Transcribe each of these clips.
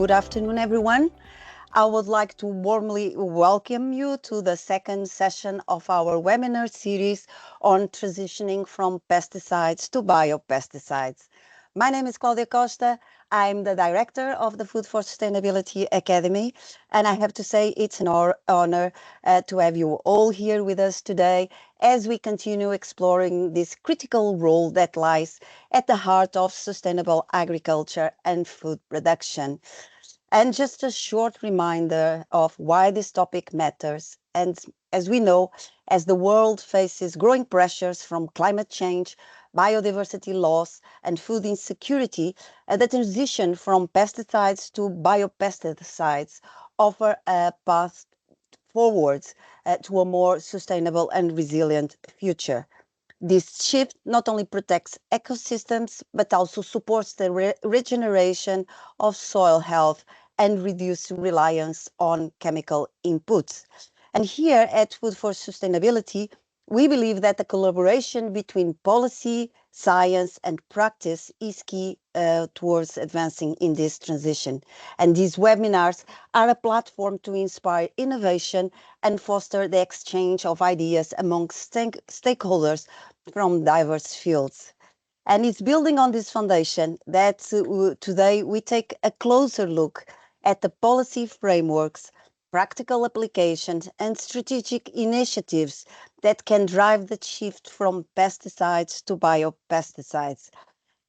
good afternoon, everyone. I would like to warmly welcome you to the second session of our webinar series on transitioning from pesticides to biopesticides. My name is Claudia Costa. I'm the director of the Food for Sustainability Academy, and I have to say it's an honor to have you all here with us today as we continue exploring this critical role that lies at the heart of sustainable agriculture and food production. And just a short reminder of why this topic matters. And as we know, as the world faces growing pressures from climate change, biodiversity loss, and food insecurity, the transition from pesticides to biopesticides offer a path forwards to a more sustainable and resilient future. This shift not only protects ecosystems, but also supports the regeneration of soil health and reduce reliance on chemical inputs. And here at Food for Sustainability, we believe that the collaboration between policy, science, and practice is key towards advancing in this transition. And these webinars are a platform to inspire innovation and foster the exchange of ideas among stakeholders from diverse fields. And it's building on this foundation that today we take a closer look at the policy frameworks, practical applications, and strategic initiatives that can drive the shift from pesticides to biopesticides.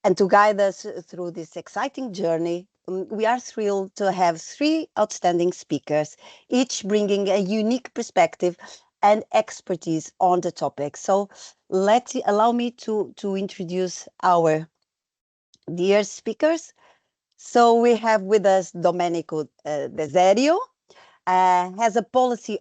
And to guide us through this exciting journey, we are thrilled to have three outstanding speakers, each bringing a unique perspective and expertise on the topic. So allow me to introduce our dear speakers. So we have with us Domenico Deserio, as a a policy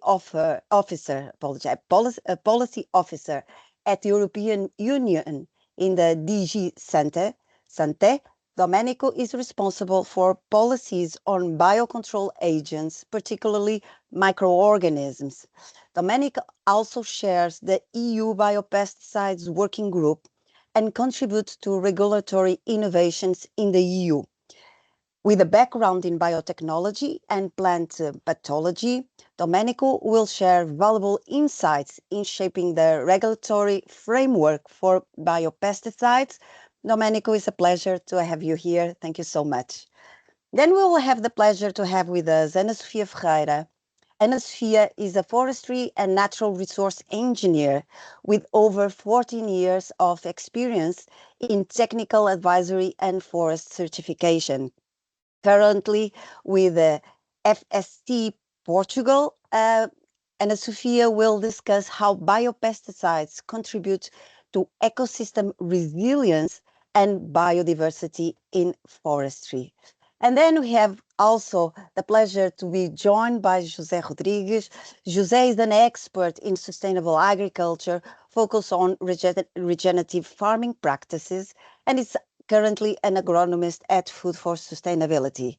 officer at the European Union in the DG SANTE. Domenico is responsible for policies on biocontrol agents, particularly microorganisms. Domenico also chairs the EU Biopesticides Working Group and contributes to regulatory innovations in the EU. With a background in biotechnology and plant pathology, Domenico will share valuable insights in shaping the regulatory framework for biopesticides. Domenico, it's a pleasure to have you here. Thank you so much. Then we will have the pleasure to have with us Sofia Ferreira. Sofia is a forestry and natural resource engineer with over 14 years of experience in technical advisory and forest certification. Currently with FST Portugal, and Sofia will discuss how biopesticides contribute to ecosystem resilience and biodiversity in forestry. And then we have also the pleasure to be joined by José Rodrigues. José is an expert in sustainable agriculture, focused on regenerative farming practices, and is currently an agronomist at Food for Sustainability.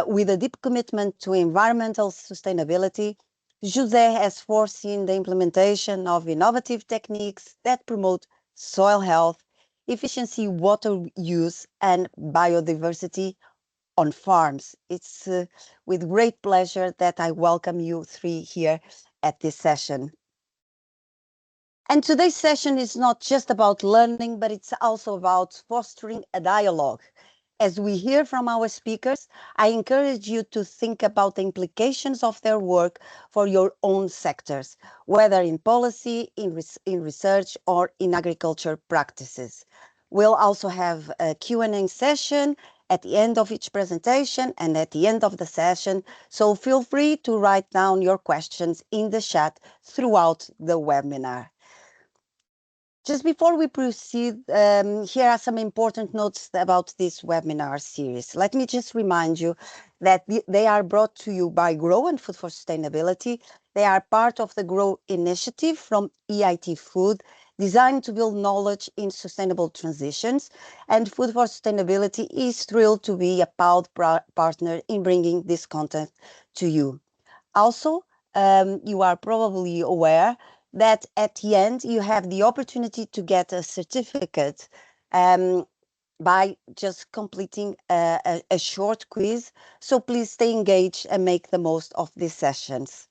With a deep commitment to environmental sustainability, José has foreseen the implementation of innovative techniques that promote soil health, efficiency, water use, and biodiversity on farms. It's with great pleasure that I welcome you three here at this session. And today's session is not just about learning, but it's also about fostering a dialogue. As we hear from our speakers, I encourage you to think about the implications of their work for your own sectors, whether in policy, in research, or in agriculture practices. We'll also have a Q&A session at the end of each presentation and at the end of the session, so feel free to write down your questions in the chat throughout the webinar. Just before we proceed, here are some important notes about this webinar series. Let me just remind you that they are brought to you by GROW and Food for Sustainability. They are part of the GROW initiative from EIT Food, designed to build knowledge in sustainable transitions. And Food for Sustainability is thrilled to be a proud partner in bringing this content to you. Also, you are probably aware that at the end you have the opportunity to get a certificate by just completing a short quiz. So please stay engaged and make the most of these sessions.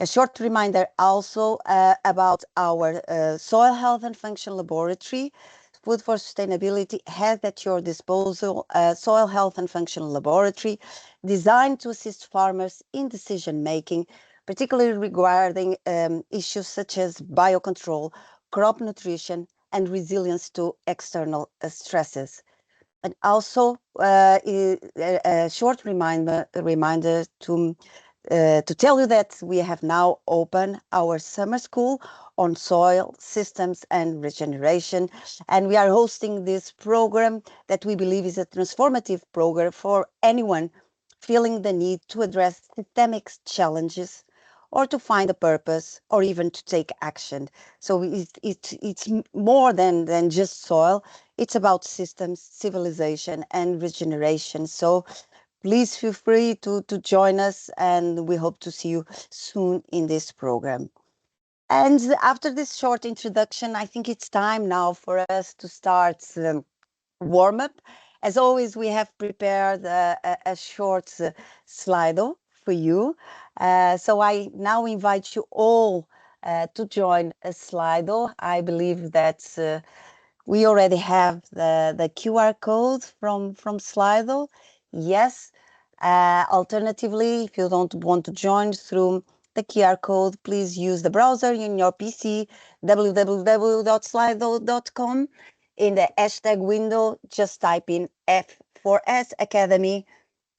A short reminder also about our Soil Health and Function Laboratory. Food for Sustainability has at your disposal a Soil Health and Function Laboratory designed to assist farmers in decision making, particularly regarding issues such as biocontrol, crop nutrition, and resilience to external stresses. And also a short reminder to tell you that we have now opened our summer school on soil systems and regeneration. And we are hosting this program that we believe is a transformative program for anyone feeling the need to address systemic challenges or to find a purpose or even to take action. So it's more than just soil. It's about systems, civilization, and regeneration. So please feel free to join us, and we hope to see you soon in this program. And after this short introduction, I think it's time now for us to start warm up. As always, we have prepared a short Slido for you. So I now invite you all to join a Slido. I believe that we already have the QR code from Slido. Yes. Alternatively, if you don't want to join through the QR code, please use the browser in your PC, www.slido.com. In the hashtag window, just type in F4S Academy,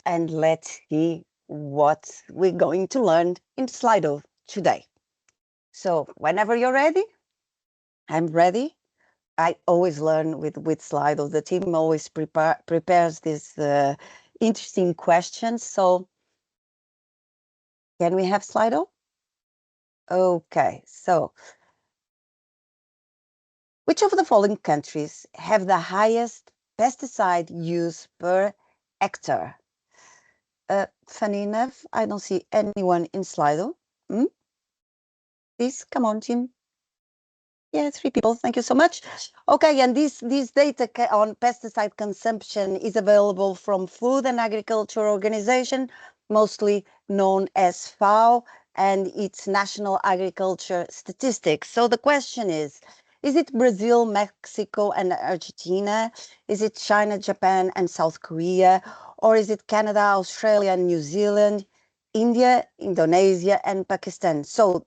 and let's see what we're going to learn in Slido today. So whenever you're ready, I'm ready. I always learn with Slido. The team always prepares these interesting questions. So can we have Slido? Okay, so which of the following countries have the highest pesticide use per hectare? Funny enough, I don't see anyone in Slido. Please, come on, team. Yeah, 3 people. Thank you so much. Okay, and this data on pesticide consumption is available from Food and Agriculture Organization, mostly known as FAO, and its National Agriculture Statistics. So the question is it Brazil, Mexico, and Argentina? Is it China, Japan, and South Korea? Or is it Canada, Australia, and New Zealand, India, Indonesia, and Pakistan? So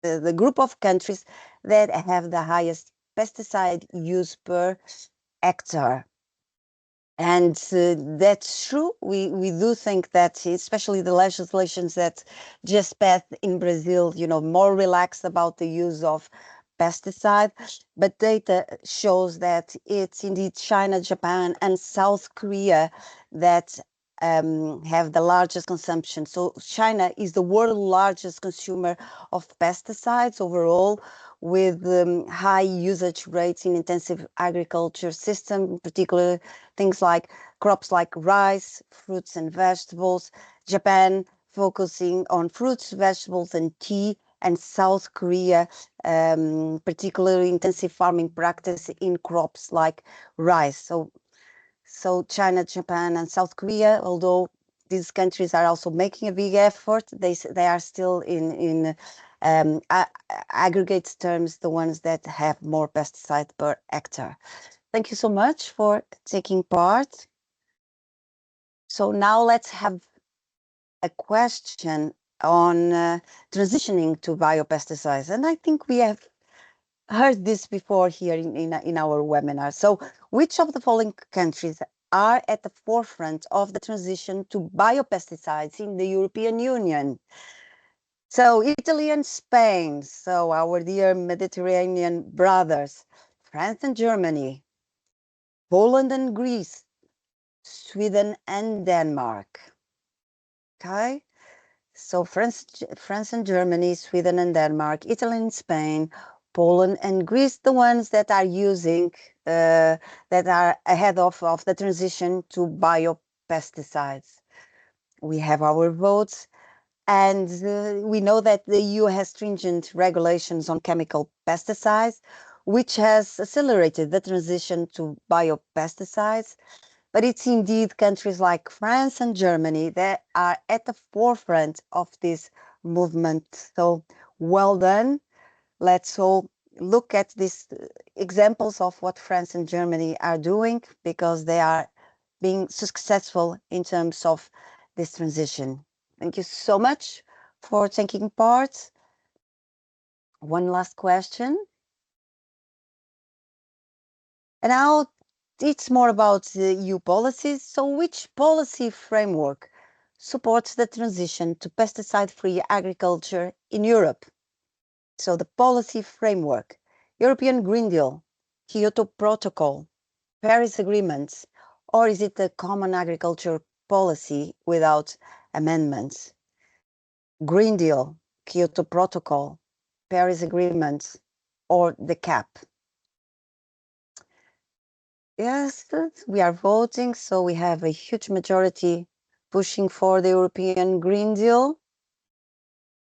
the group of countries that have the highest pesticide use per hectare. And that's true. We do think that, especially the legislations that just passed in Brazil, more relaxed about the use of pesticide. But data shows that it's indeed China, Japan, and South Korea that have the largest consumption. So China is the world's largest consumer of pesticides overall, with high usage rates in intensive agriculture system, particularly things like crops like rice, fruits and vegetables. Japan focusing on fruits, vegetables, and tea, and South Korea, particularly intensive farming practice in crops like rice. So China, Japan, and South Korea, although these countries are also making a big effort, they are still in aggregate terms the ones that have more pesticide per hectare. Thank you so much for taking part. So now let's have a question on transitioning to biopesticides. And I think we have heard this before here in our webinar. So which of the following countries are at the forefront of the transition to biopesticides in the European Union? So Italy and Spain, so our dear Mediterranean brothers, France and Germany, Poland and Greece, Sweden and Denmark. Okay, so France and Germany, Sweden and Denmark, Italy and Spain, Poland and Greece, the ones that are using, that are ahead of the transition to biopesticides. We have our votes, and we know that the EU has stringent regulations on chemical pesticides, which has accelerated the transition to biopesticides. But it's indeed countries like France and Germany that are at the forefront of this movement. So well done. Let's all look at these examples of what France and Germany are doing, because they are being successful in terms of this transition. Thank you so much for taking part. One last question. And now it's more about the EU policies. So which policy framework supports the transition to pesticide-free agriculture in Europe? So the policy framework: European Green Deal, Kyoto Protocol, Paris Agreement, or is it a common agriculture policy without amendments? Green Deal, Kyoto Protocol, Paris Agreement, or the CAP? Yes, we are voting, so we have a huge majority pushing for the European Green Deal.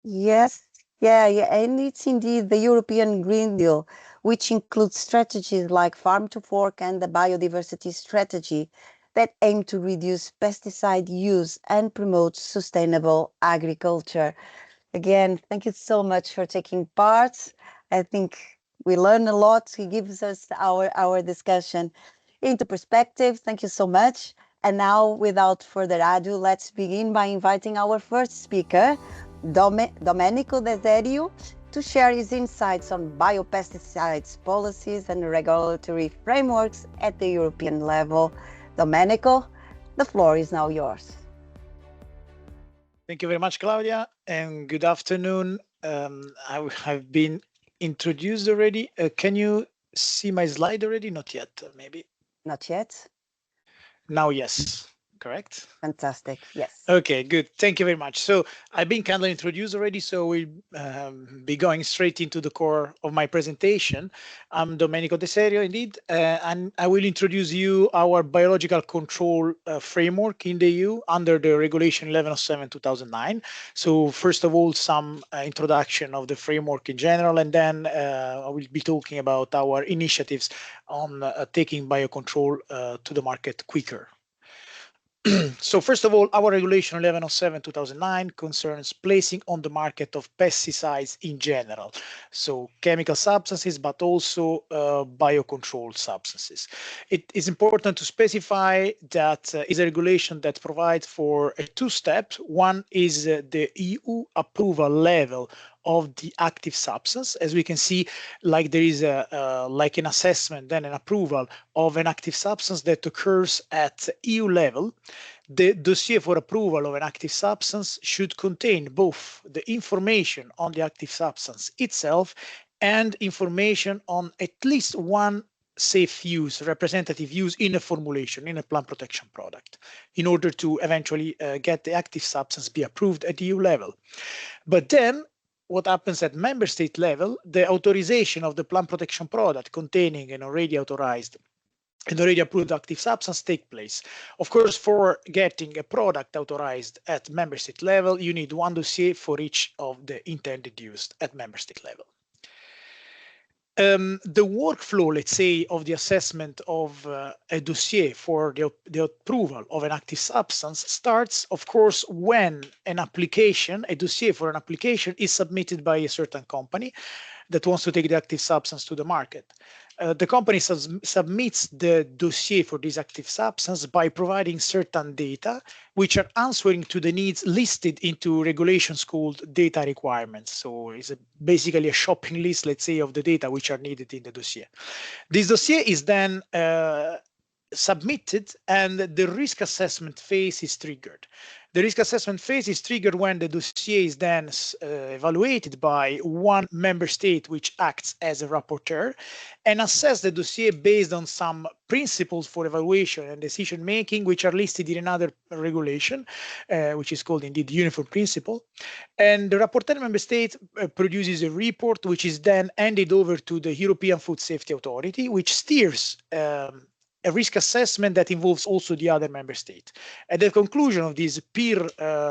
Yes, yeah, and it's indeed the European Green Deal, which includes strategies like Farm to Fork and the biodiversity strategy that aim to reduce pesticide use and promote sustainable agriculture. Again, thank you so much for taking part. I think we learn a lot. He gives us our discussion into perspective. Thank you so much. And now, without further ado, let's begin by inviting our first speaker, Domenico Deserio, to share his insights on biopesticides policies and regulatory frameworks at the European level. Domenico, the floor is now yours. Thank you very much, Claudia, and good afternoon. I've been introduced already. Can you see my slide already? Not yet, maybe. Not yet. Now, yes. Correct? Fantastic. Yes. Okay, good. Thank you very much. So I've been kindly introduced already, so we'll be going straight into the core of my presentation. I'm Domenico Deserio, indeed, and I will introduce you our biological control framework in the EU under the Regulation 1107/2009. So first of all, some introduction of the framework in general, and then I will be talking about our initiatives on taking biocontrol to the market quicker. So first of all, our Regulation 1107/2009 concerns placing on the market of pesticides in general, so chemical substances, but also biocontrol substances. It is important to specify that is a regulation that provides for a two-step. One is the EU approval level of the active substance. As we can see, like there is like an assessment, then an approval of an active substance that occurs at EU level. The dossier for approval of an active substance should contain both the information on the active substance itself and information on at least one safe use, representative use in a formulation, in a plant protection product, in order to eventually get the active substance be approved at EU level. But then what happens at member state level, the authorization of the plant protection product containing an already authorized and already approved active substance take place. Of course, for getting a product authorized at member state level, you need one dossier for each of the intended use at member state level. The workflow, let's say, of the assessment of a dossier for the approval of an active substance starts, of course, when an application, a dossier for an application is submitted by a certain company that wants to take the active substance to the market. The company submits the dossier for this active substance by providing certain data, which are answering to the needs listed into regulations called data requirements. So it's basically a shopping list, let's say, of the data which are needed in the dossier. This dossier is then submitted and the risk assessment phase is triggered. The risk assessment phase is triggered when the dossier is then evaluated by one member state which acts as a rapporteur and assess the dossier based on some principles for evaluation and decision making which are listed in another regulation, which is called indeed uniform principle. And the rapporteur member state produces a report which is then handed over to the European Food Safety Authority, which steers a risk assessment that involves also the other member state. At the conclusion of this peer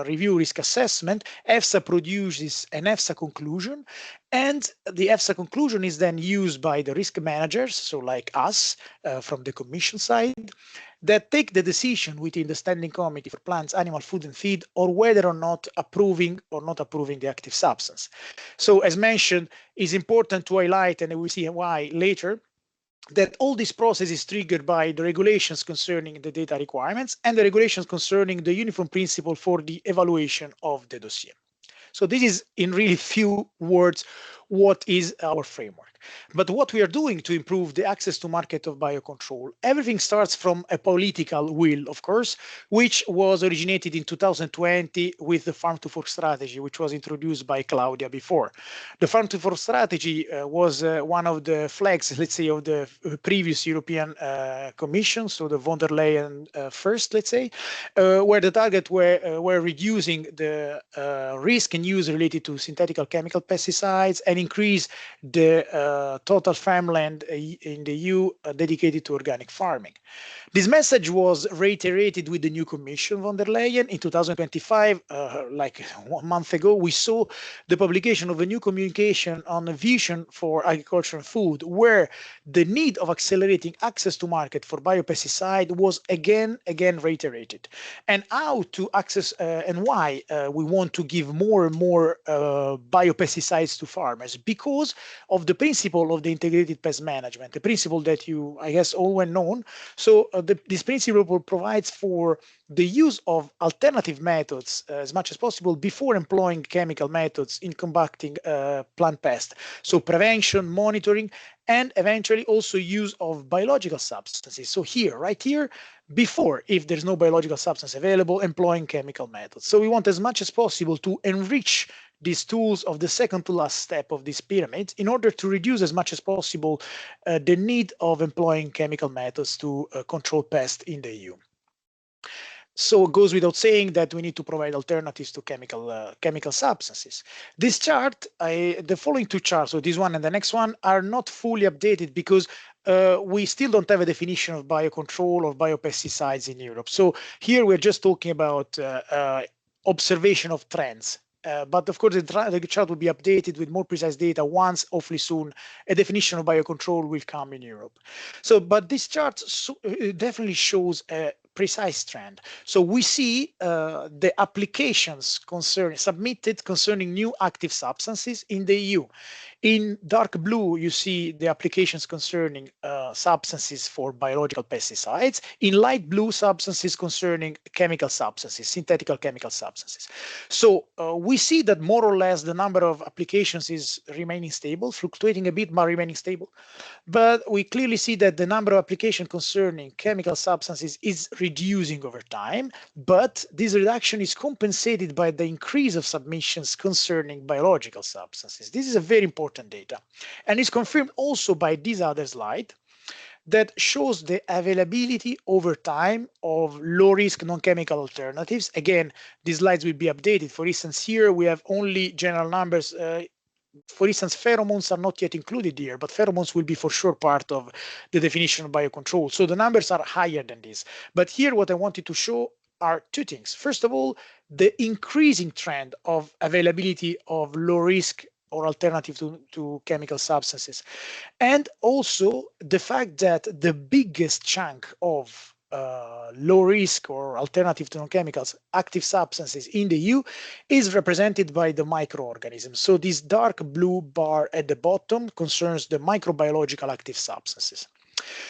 review risk assessment, EFSA produces an EFSA conclusion, and the EFSA conclusion is then used by the risk managers, so like us from the Commission side, that take the decision within the Standing Committee for Plants, Animal Food and Feed, or whether or not approving the active substance. So as mentioned, it's important to highlight, and we'll see why later, that all this process is triggered by the regulations concerning the data requirements and the regulations concerning the uniform principle for the evaluation of the dossier. So this is, in really few words, what is our framework. But what we are doing to improve the access to market of biocontrol, everything starts from a political will, of course, which was originated in 2020 with the Farm to Fork strategy, which was introduced by Claudia before. The Farm to Fork strategy was one of the flags, let's say, of the previous European Commission, so the von der Leyen first, let's say, where the target were reducing the risk and use related to synthetic chemical pesticides and increase the total farmland in the EU dedicated to organic farming. This message was reiterated with the new Commission von der Leyen in 2025. Like 1 month ago, we saw the publication of a new communication on a vision for agriculture and food, where the need of accelerating access to market for biopesticide was again reiterated. And how to access and why we want to give more and more biopesticides to farmers, because of the principle of the integrated pest management, the principle that you, I guess, all well known. So this principle provides for the use of alternative methods as much as possible before employing chemical methods in combating plant pests. So prevention, monitoring, and eventually also use of biological substances. So here, right here, before, if there's no biological substance available, employing chemical methods. So we want as much as possible to enrich these tools of the second to last step of this pyramid in order to reduce as much as possible the need of employing chemical methods to control pests in the EU. So it goes without saying that we need to provide alternatives to chemical substances. This chart, the following two charts, so this one and the next one, are not fully updated because we still don't have a definition of biocontrol or biopesticides in Europe. So here we're just talking about observation of trends. But of course, the chart will be updated with more precise data once, hopefully soon, a definition of biocontrol will come in Europe. So, but this chart definitely shows a precise trend. So we see the applications submitted concerning new active substances in the EU. In dark blue, you see the applications concerning substances for biological pesticides. In light blue, substances concerning chemical substances, synthetic chemical substances. So we see that more or less the number of applications is remaining stable, fluctuating a bit, but remaining stable. But we clearly see that the number of applications concerning chemical substances is reducing over time, but this reduction is compensated by the increase of submissions concerning biological substances. This is a very important data, and is confirmed also by this other slide that shows the availability over time of low-risk non-chemical alternatives. Again, these slides will be updated. For instance, here we have only general numbers. For instance, pheromones are not yet included here, but pheromones will be for sure part of the definition of biocontrol. So the numbers are higher than this. But here what I wanted to show are two things. First of all, the increasing trend of availability of low-risk or alternative to chemical substances. And also the fact that the biggest chunk of low risk or alternative to non-chemicals active substances in the EU is represented by the microorganisms. So this dark blue bar at the bottom concerns the microbiological active substances.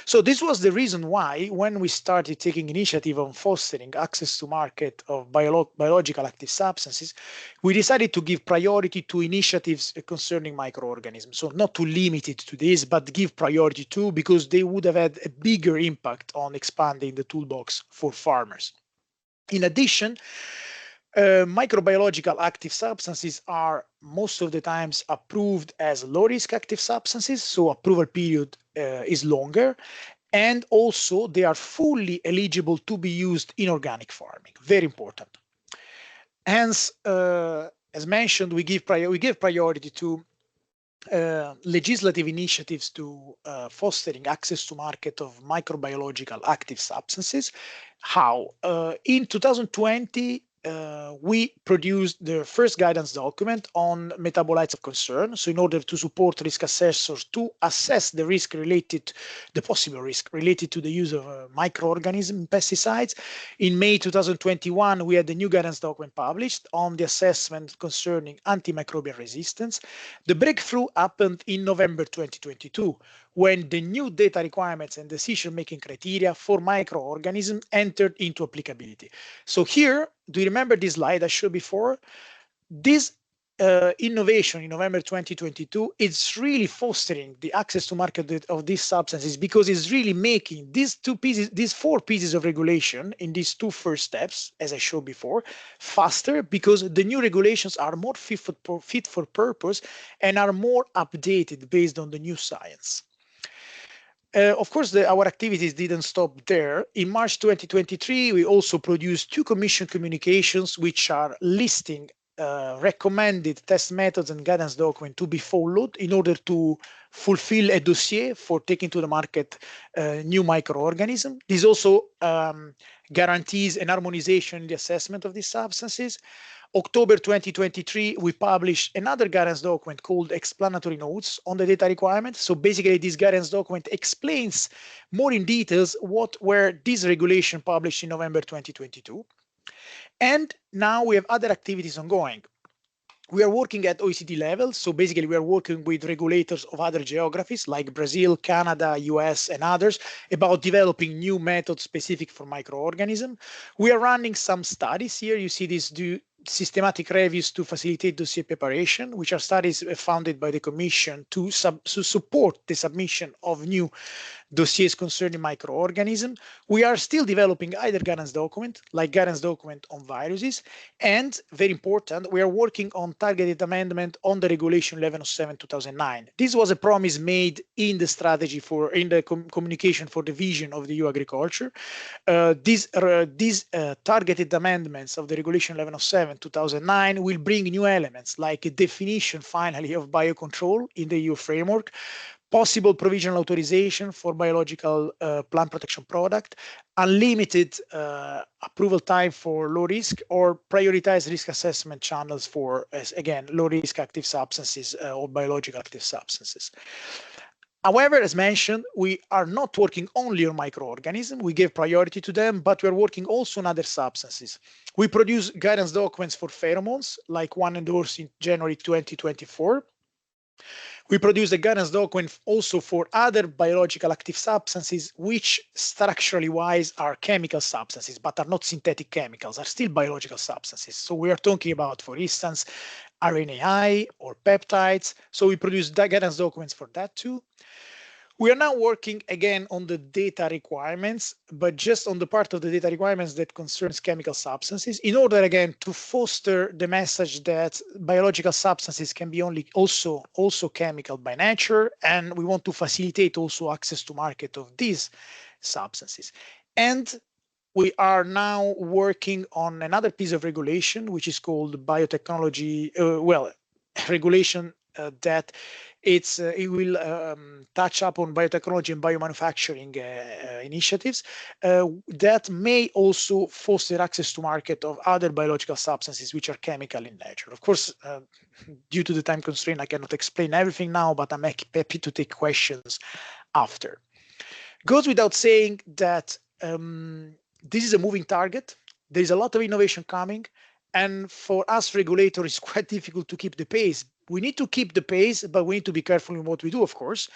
So this was the reason why, when we started taking initiative on fostering access to market of biological active substances, we decided to give priority to initiatives concerning microorganisms. So not to limit it to this, but give priority to, because they would have had a bigger impact on expanding the toolbox for farmers. In addition, microbiological active substances are most of the times approved as low-risk active substances, so approval period is longer, and also they are fully eligible to be used in organic farming. Very important. Hence, as mentioned, we give priority to legislative initiatives to fostering access to market of microbiological active substances. How? In 2020, we produced the first guidance document on metabolites of concern. So in order to support risk assessors to assess the risk related, the possible risk related to the use of microorganism in pesticides. In May 2021, we had the new guidance document published on the assessment concerning antimicrobial resistance. The breakthrough happened in November 2022, when the new data requirements and decision-making criteria for microorganisms entered into applicability. So here, do you remember this slide I showed before? This innovation in November 2022, it's really fostering the access to market of these substances, because it's really making these four pieces of regulation in these two first steps, as I showed before, faster, because the new regulations are more fit for purpose and are more updated based on the new science. Of course, our activities didn't stop there. In March 2023, we also produced two Commission communications, which are listing recommended test methods and guidance document to be followed in order to fulfill a dossier for taking to the market new microorganism. This also guarantees an harmonization in the assessment of these substances. October 2023, we published another guidance document called explanatory notes on the data requirements. So basically, this guidance document explains more in details what were these regulations published in November 2022. And now we have other activities ongoing. We are working at OECD level. So basically, we are working with regulators of other geographies like Brazil, Canada, US, and others about developing new methods specific for microorganisms. We are running some studies here. You see these systematic reviews to facilitate dossier preparation, which are studies funded by the Commission to support the submission of new dossiers concerning microorganisms. We are still developing either guidance document, like guidance document on viruses, and very important, we are working on targeted amendment on the Regulation 1107/2009. This was a promise made in the strategy in the communication for the vision of the EU agriculture. These targeted amendments of the Regulation 1107/2009 will bring new elements like a definition finally of biocontrol in the EU framework, possible provisional authorization for biological plant protection product, unlimited approval time for low risk, or prioritized risk assessment channels for, again, low risk active substances or biological active substances. However, as mentioned, we are not working only on microorganisms. We give priority to them, but we are working also on other substances. We produce guidance documents for pheromones, like one endorsed in January 2024. We produce a guidance document also for other biological active substances, which structurally wise are chemical substances, but are not synthetic chemicals, are still biological substances. So we are talking about, for instance, RNAi or peptides. So we produce guidance documents for that too. We are now working again on the data requirements, but just on the part of the data requirements that concerns chemical substances, in order again to foster the message that biological substances can be also chemical by nature, and we want to facilitate also access to market of these substances. And we are now working on another piece of regulation, which is called biotechnology, regulation that it will touch upon biotechnology and biomanufacturing initiatives that may also foster access to market of other biological substances which are chemical in nature. Of course, due to the time constraint, I cannot explain everything now, but I'm happy to take questions after. Goes without saying that this is a moving target. There is a lot of innovation coming, and for us regulators, it's quite difficult to keep the pace. We need to keep the pace, but we need to be careful in what we do, of course.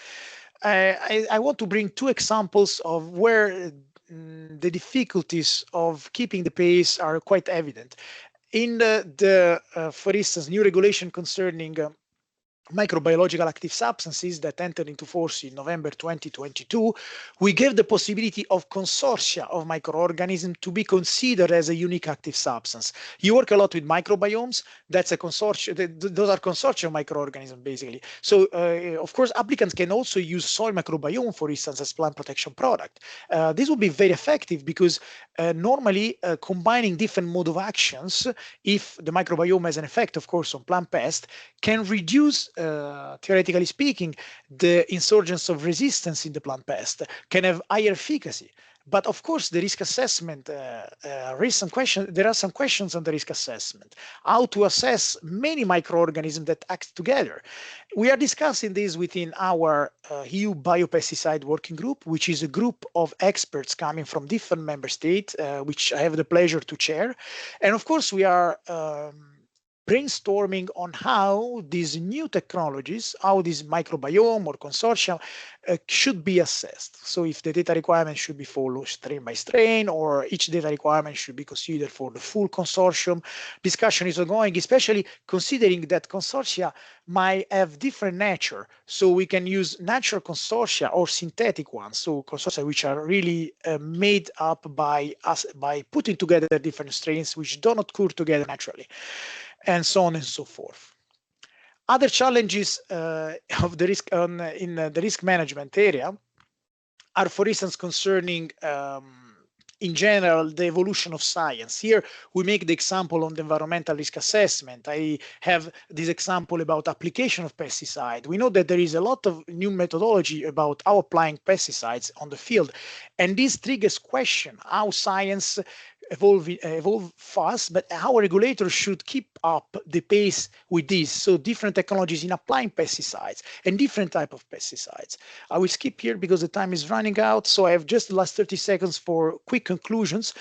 I want to bring two examples of where the difficulties of keeping the pace are quite evident. In for instance, new regulation concerning microbiological active substances that entered into force in November 2022, we gave the possibility of consortia of microorganisms to be considered as a unique active substance. You work a lot with microbiomes. That's a consortium. Those are consortia of microorganisms, basically. So, of course, applicants can also use soil microbiome, for instance, as plant protection product. This would be very effective because normally combining different mode of actions, if the microbiome has an effect, of course, on plant pest, can reduce theoretically speaking, the insurgence of resistance in the plant pest can have higher efficacy. But of course, the risk assessment, there are some questions on the risk assessment, how to assess many microorganisms that act together. We are discussing this within our EU biopesticide working group, which is a group of experts coming from different member states, which I have the pleasure to chair. And of course, we are brainstorming on how these new technologies, how this microbiome or consortium should be assessed. So if the data requirements should be followed strain by strain, or each data requirement should be considered for the full consortium. Discussion is ongoing, especially considering that consortia might have different nature. So we can use natural consortia or synthetic ones. So consortia which are really made up by putting together different strains which don't occur together naturally, and so on and so forth. Other challenges of the risk in the risk management area are, for instance, concerning in general the evolution of science. Here we make the example on the environmental risk assessment. I have this example about application of pesticide. We know that there is a lot of new methodology about how applying pesticides on the field, and this triggers question how science evolve fast, but our regulators should keep up the pace with this. So different technologies in applying pesticides and different type of pesticides. I will skip here because the time is running out. So I have just the last 30 seconds for quick conclusions.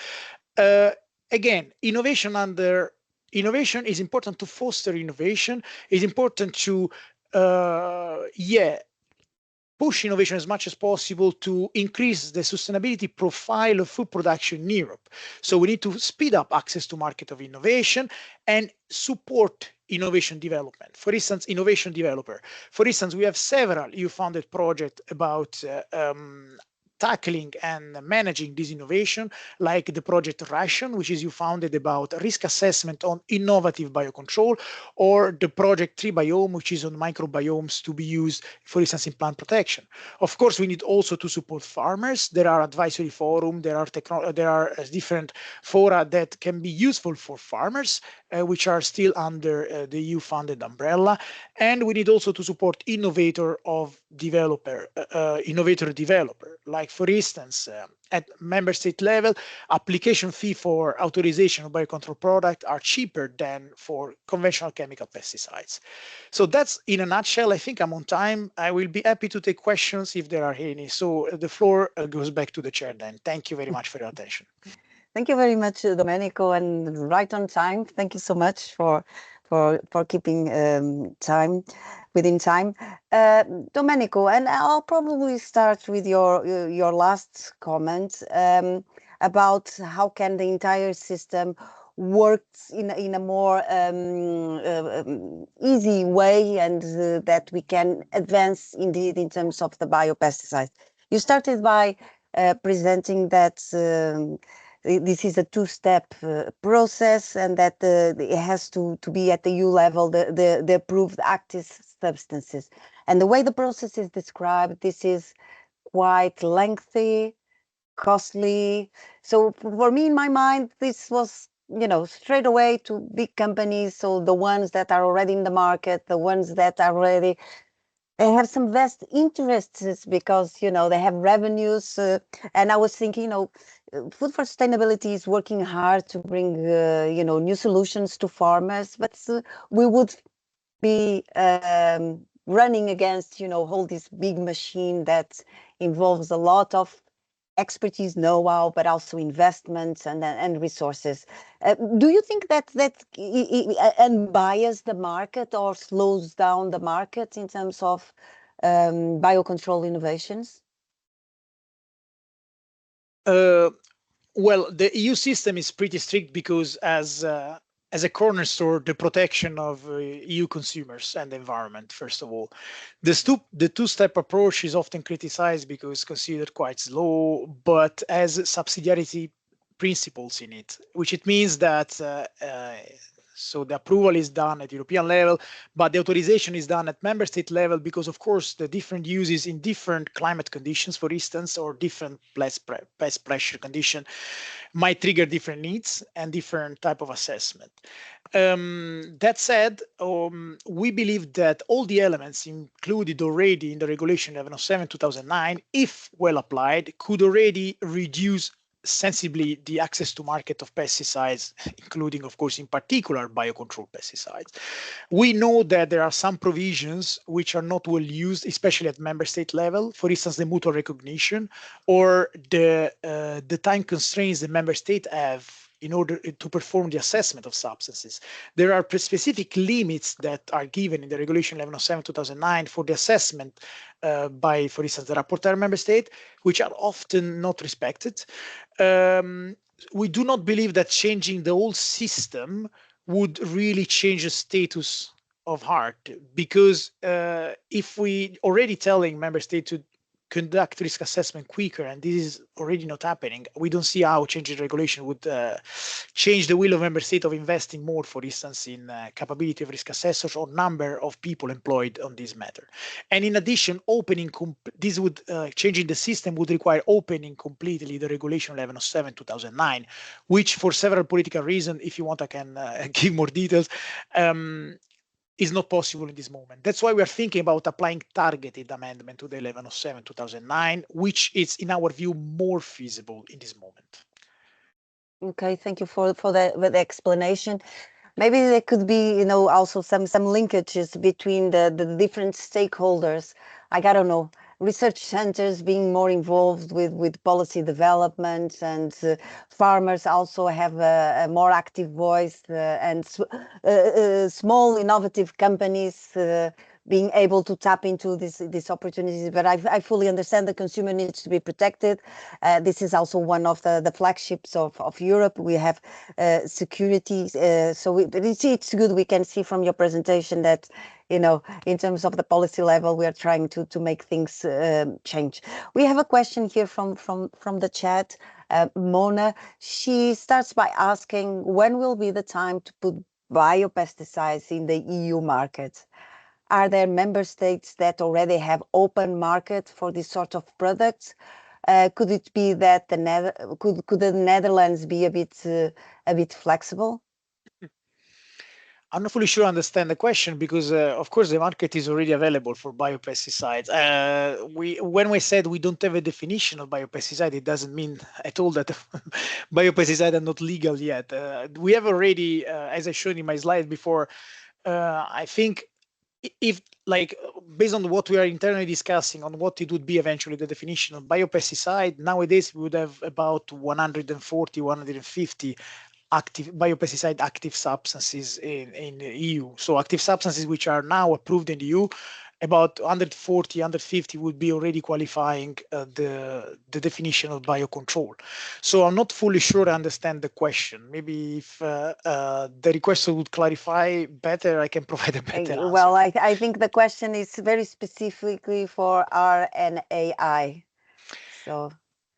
Again, innovation is important to foster innovation. It's important to push innovation as much as possible to increase the sustainability profile of food production in Europe. So we need to speed up access to market of innovation and support innovation development. For instance, innovation developer. For instance, we have several EU-funded projects about tackling and managing this innovation, like the project Ration, which is EU-funded about risk assessment on innovative biocontrol, or the project 3Biome, which is on microbiomes to be used, for instance, in plant protection. Of course, we need also to support farmers. There are advisory forums, there are different fora that can be useful for farmers, which are still under the EU-funded umbrella. And we need also to support innovator developer, like for instance, at member state level, application fee for authorization of biocontrol product are cheaper than for conventional chemical pesticides. So that's in a nutshell. I think I'm on time. I will be happy to take questions if there are any. So the floor goes back to the chair then. Thank you very much for your attention. Thank you very much, Domenico, and right on time. Thank you so much for keeping within time. Domenico, and I'll probably start with your last comment about how can the entire system works in a more easy way, and that we can advance indeed in terms of the biopesticides. You started by presenting that this is a two-step process, and that it has to be at the EU level, the approved active substances. And the way the process is described, this is quite lengthy, costly. So for me, in my mind, this was, straight away to big companies. So the ones that are already in the market, the ones that are already, they have some vast interests because, they have revenues. And I was thinking, Food for Sustainability is working hard to bring, new solutions to farmers, but we would be running against, all this big machine that involves a lot of expertise, know-how, but also investments and resources. Do you think that unbiases the market or slows down the market in terms of biocontrol innovations? Well, the EU system is pretty strict because as a cornerstone, the protection of EU consumers and the environment, first of all. The two-step approach is often criticized because it's considered quite slow, but has subsidiarity principles in it, which it means that So the approval is done at European level, but the authorization is done at member state level because, of course, the different uses in different climate conditions, for instance, or different pest pressure condition might trigger different needs and different type of assessment. That said, we believe that all the elements included already in the regulation 1107/2009, if well applied, could already reduce sensibly the access to market of pesticides, including, of course, in particular, biocontrol pesticides. We know that there are some provisions which are not well used, especially at member state level. For instance, the mutual recognition or the time constraints the member state have in order to perform the assessment of substances. There are specific limits that are given in the regulation 1107/2009 for the assessment by, for instance, the rapporteur member state, which are often not respected. We do not believe that changing the whole system would really change the status of heart, because if we already telling member state to conduct risk assessment quicker, and this is already not happening, we don't see how changing regulation would change the will of member state of investing more, for instance, in capability of risk assessors or number of people employed on this matter. And in addition, this would changing the system would require opening completely the regulation 1107/2009, which for several political reasons, if you want, I can give more details, is not possible in this moment. That's why we are thinking about applying targeted amendment to the 1107/2009, which is, in our view, more feasible in this moment. Okay, thank you for the explanation. Maybe there could be, also some linkages between the different stakeholders. I don't know, research centers being more involved with policy development, and farmers also have a more active voice, and small innovative companies being able to tap into this opportunities. But I fully understand the consumer needs to be protected. This is also one of the flagships of Europe. We have security. So it's good. We can see from your presentation that, in terms of the policy level, we are trying to make things change. We have a question here from the chat. Mona, she starts by asking, when will be the time to put biopesticides in the EU market? Are there member states that already have open market for this sort of products? Could it be that could the Netherlands be a bit flexible? I'm not fully sure I understand the question, because, of course, the market is already available for biopesticides. When we said we don't have a definition of biopesticide, it doesn't mean at all that biopesticides are not legal yet. We have already, as I showed in my slide before, I think if, based on what we are internally discussing on what it would be eventually the definition of biopesticide, nowadays we would have about 140, 150 biopesticide active substances in the EU. So active substances which are now approved in the EU, about 140, 150 would be already qualifying the definition of biocontrol. So I'm not fully sure I understand the question. Maybe if the requester would clarify better, I can provide a better answer. Well, I think the question is very specifically for RNAi. So.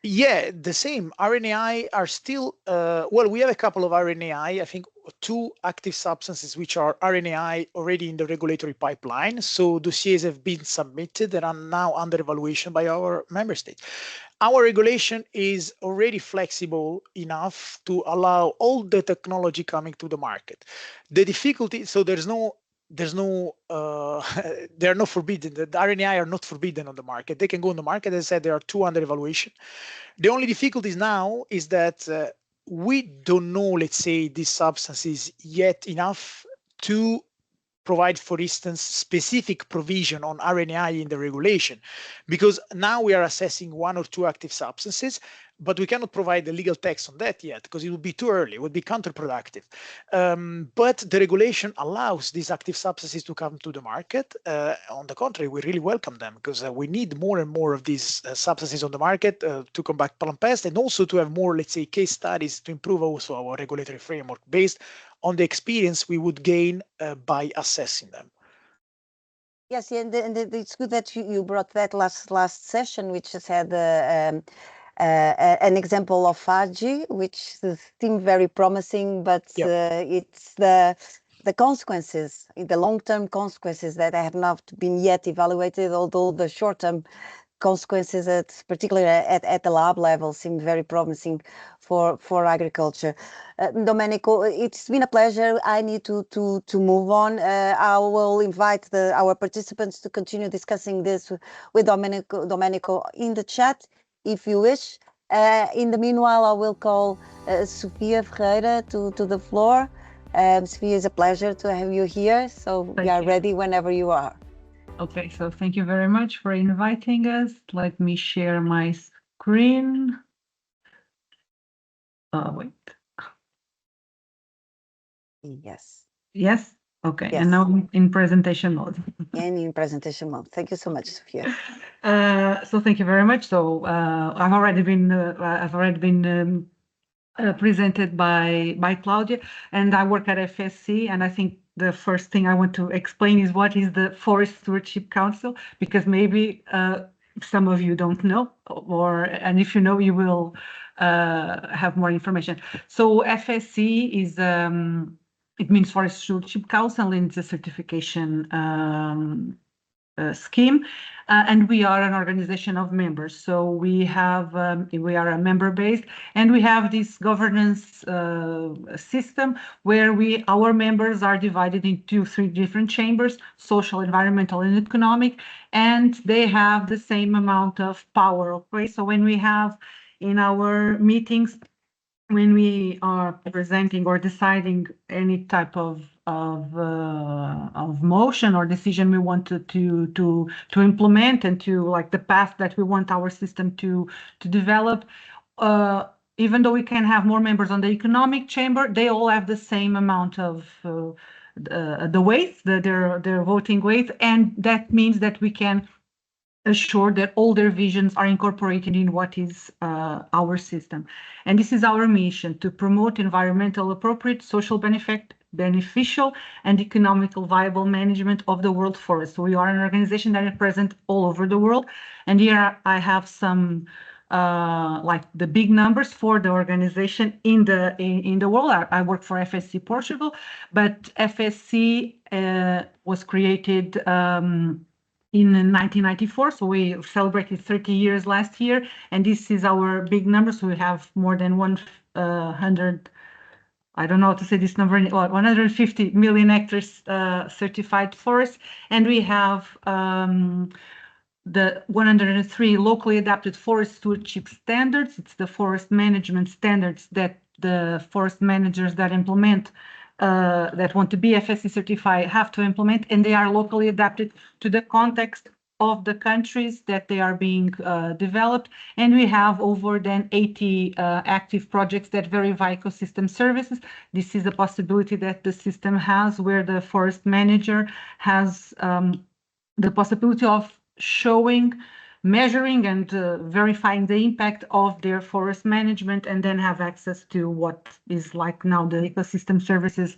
Yeah, the same. RNAi are still, well, we have a couple of RNAi, I think 2 active substances which are RNAi already in the regulatory pipeline. So dossiers have been submitted and are now under evaluation by our member states. Our regulation is already flexible enough to allow all the technology coming to the market. The difficulty, so they're not forbidden. The RNAi are not forbidden on the market. They can go on the market. As I said, there are 2 under evaluation. The only difficulties now is that we don't know, let's say, these substances yet enough to provide, for instance, specific provision on RNAi in the regulation, because now we are assessing 1 or 2 active substances, but we cannot provide the legal text on that yet because it would be too early, it would be counterproductive. But the regulation allows these active substances to come to the market. On the contrary, we really welcome them, because we need more and more of these substances on the market to combat plant pest, and also to have more, let's say, case studies to improve also our regulatory framework based on the experience we would gain by assessing them. Yes, and it's good that you brought that last session, which has had an example of FAGI, which seemed very promising, but it's the consequences, the long-term consequences that have not been yet evaluated, although the short-term consequences, particularly at the lab level, seem very promising for agriculture. Domenico, it's been a pleasure. I need to move on. I will invite our participants to continue discussing this with Domenico in the chat, if you wish. In the meanwhile, I will call Sofia Ferreira to the floor. Sofia, it's a pleasure to have you here. So we are ready whenever you are. Okay, so thank you very much for inviting us. Let me share my screen. Wait. Yes. Yes? Okay, yes. And now I'm in presentation mode. And in presentation mode. Thank you so much, Sofia. So thank you very much. So I've already been presented by Claudia, and I work at FSC, and I think the first thing I want to explain is what is the Forest Stewardship Council, because maybe some of you don't know, and if you know, you will have more information. So FSC is it means Forest Stewardship Council, and it's a certification scheme, and we are an organization of members. So we are a member based, and we have this governance system where our members are divided into 3 different chambers: social, environmental, and economic, and they have the same amount of power. Okay, so when we have in our meetings, when we are presenting or deciding any type of motion or decision we want to implement, and to like the path that we want our system to develop, even though we can have more members on the economic chamber, they all have the same amount of the weight, their voting weight, and that means that we can assure that all their visions are incorporated in what is our system. And this is our mission: to promote environmental appropriate, social beneficial, and economical viable management of the world forest. So we are an organization that is present all over the world. And here I have some like the big numbers for the organization in the world. I work for FSC Portugal, but FSC was created in 1994, so we celebrated 30 years last year, and this is our big number. So we have more than 100, I don't know how to say this number, 150 million hectares certified forests, and we have the 103 locally adapted forest stewardship standards. It's the forest management standards that the forest managers that implement that want to be FSC certified have to implement, and they are locally adapted to the context of the countries that they are being developed. And we have over than 80 active projects that verify ecosystem services. This is a possibility that the system has, where the forest manager has the possibility of showing, measuring, and verifying the impact of their forest management, and then have access to what is like now the ecosystem services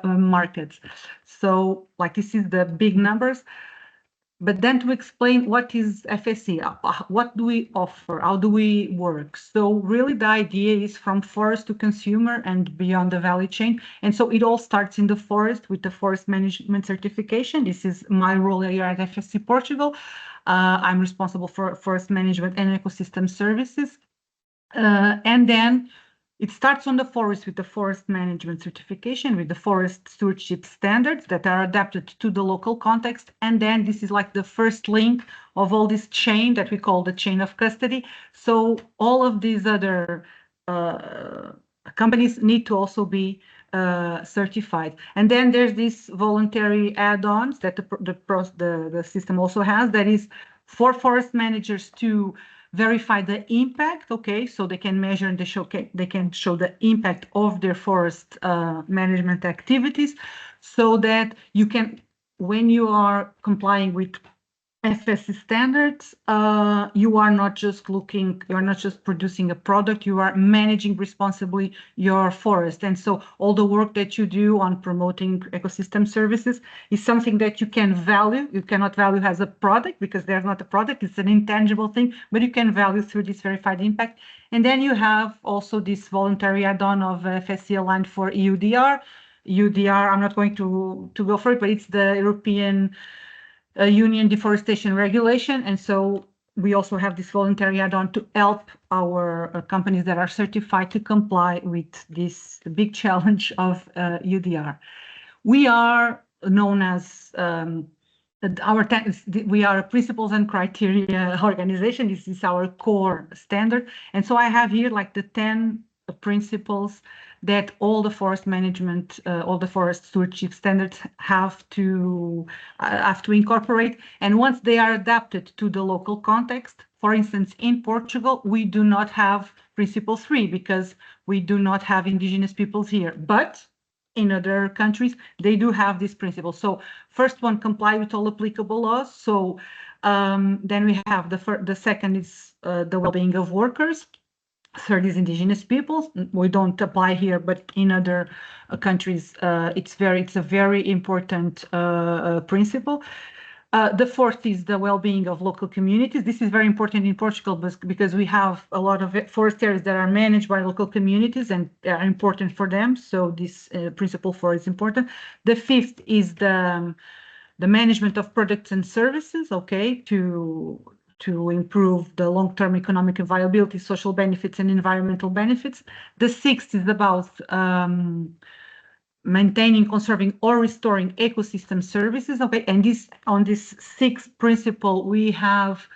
markets. So like this is the big numbers. But then to explain what is FSC, what do we offer, how do we work? So really the idea is from forest to consumer and beyond the value chain. And so it all starts in the forest with the forest management certification. This is my role here at FSC Portugal. I'm responsible for forest management and ecosystem services. And then it starts on the forest with the forest management certification, with the forest stewardship standards that are adapted to the local context. And then this is like the first link of all this chain that we call the chain of custody. So all of these other companies need to also be certified. And then there's these voluntary add-ons that the system also has, that is for forest managers to verify the impact. Okay, so they can measure and they can show the impact of their forest management activities, so that you can, when you are complying with FSC standards, you are not just producing a product, you are managing responsibly your forest. And so all the work that you do on promoting ecosystem services is something that you can value. You cannot value as a product because there's not a product, it's an intangible thing, but you can value through this verified impact. And then you have also this voluntary add-on of FSC aligned for EUDR. EUDR, I'm not going to go for it, but it's the European Union Deforestation Regulation. And so we also have this voluntary add-on to help our companies that are certified to comply with this big challenge of UDR. We are known as we are a principles and criteria organization. This is our core standard. And so I have here like the 10 principles that all the forest management, all the forest stewardship standards have to incorporate. And once they are adapted to the local context, for instance, in Portugal, we do not have Principle 3 because we do not have indigenous peoples here. But in other countries, they do have this principle. So first one, comply with all applicable laws. So then we have the second is the well-being of workers. Third is indigenous peoples. We don't apply here, but in other countries, it's a very important principle. The fourth is the well-being of local communities. This is very important in Portugal because we have a lot of forest areas that are managed by local communities and are important for them. So this principle 4 is important. The fifth is the management of products and services, okay, to improve the long-term economic viability, social benefits, and environmental benefits. The sixth is about maintaining, conserving, or restoring ecosystem services. Okay, and on this sixth principle, we have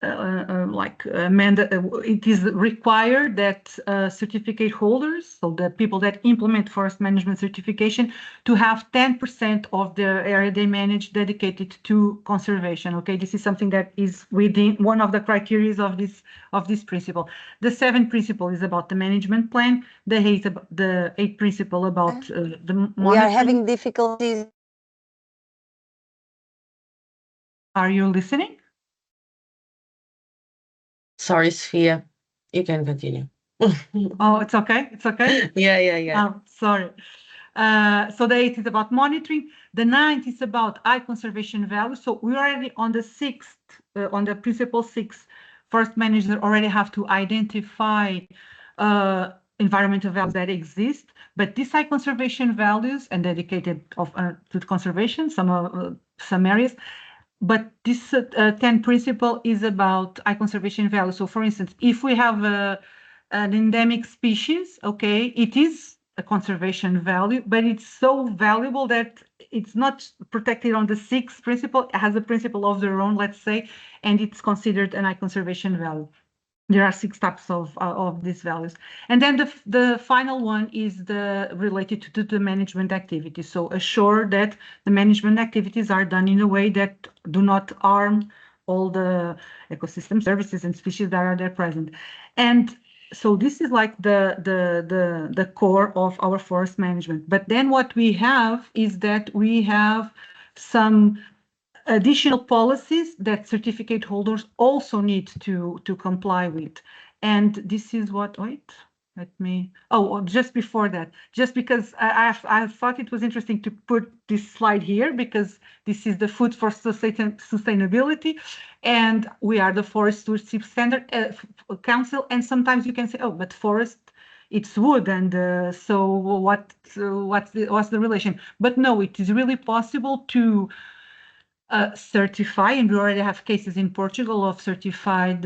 it is required that certificate holders, so the people that implement forest management certification, to have 10% of the area they manage dedicated to conservation. Okay, this is something that is within one of the criteria of this principle. The seventh principle is about the management plan. The eighth principle about the monitoring. We are having difficulties. Are you listening? Sorry, Sofia. You can continue. Oh, it's okay. It's okay. Yeah. Oh, sorry. So the 8th is about monitoring. The 9th is about high conservation value. So we're already on the 6th, on the principle 6. Forest managers already have to identify environmental values that exist, but these high conservation values and dedicated to conservation, some areas. But this 10 principle is about high conservation value. So for instance, if we have an endemic species, okay, it is a conservation value, but it's so valuable that it's not protected on the 6th principle. It has a principle of their own, let's say, and it's considered an high conservation value. There are 6 types of these values. And then the final one is related to the management activities. So assure that the management activities are done in a way that do not harm all the ecosystem services and species that are there present. And so this is like the core of our forest management. But then what we have is that we have some additional policies that certificate holders also need to comply with. And this is what, just before that, just because I thought it was interesting to put this slide here because this is the Food for Sustainability, and we are the Forest Stewardship Standard Council, and sometimes you can say, oh, but forest, it's wood, and so what's the relation? But no, it is really possible to certify, and we already have cases in Portugal of certified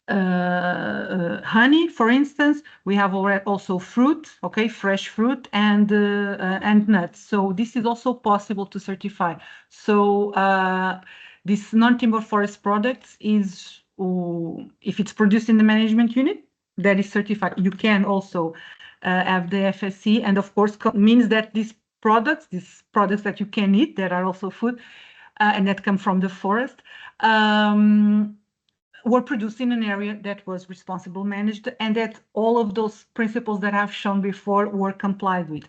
honey, for instance. We have already also fruit, okay, fresh fruit and nuts. So this is also possible to certify. So this non-timber forest products is, if it's produced in the management unit, that is certified. You can also have the FSC, and of course means that these products that you can eat, that are also food, and that come from the forest, were produced in an area that was responsible managed, and that all of those principles that I've shown before were complied with.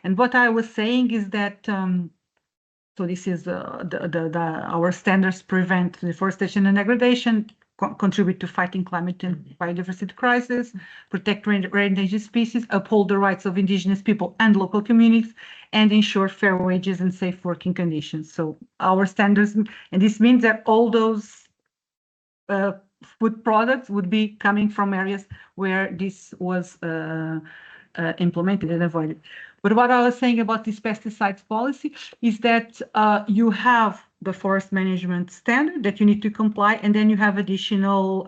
And what I was saying is that, so So this is our standards: prevent deforestation and degradation, contribute to fighting climate and biodiversity crisis, protect endangered species, uphold the rights of indigenous people and local communities, and ensure fair wages and safe working conditions. So our standards, and this means that all those food products would be coming from areas where this was implemented and avoided. But what I was saying about this pesticides policy is that you have the forest management standard that you need to comply, and then you have additional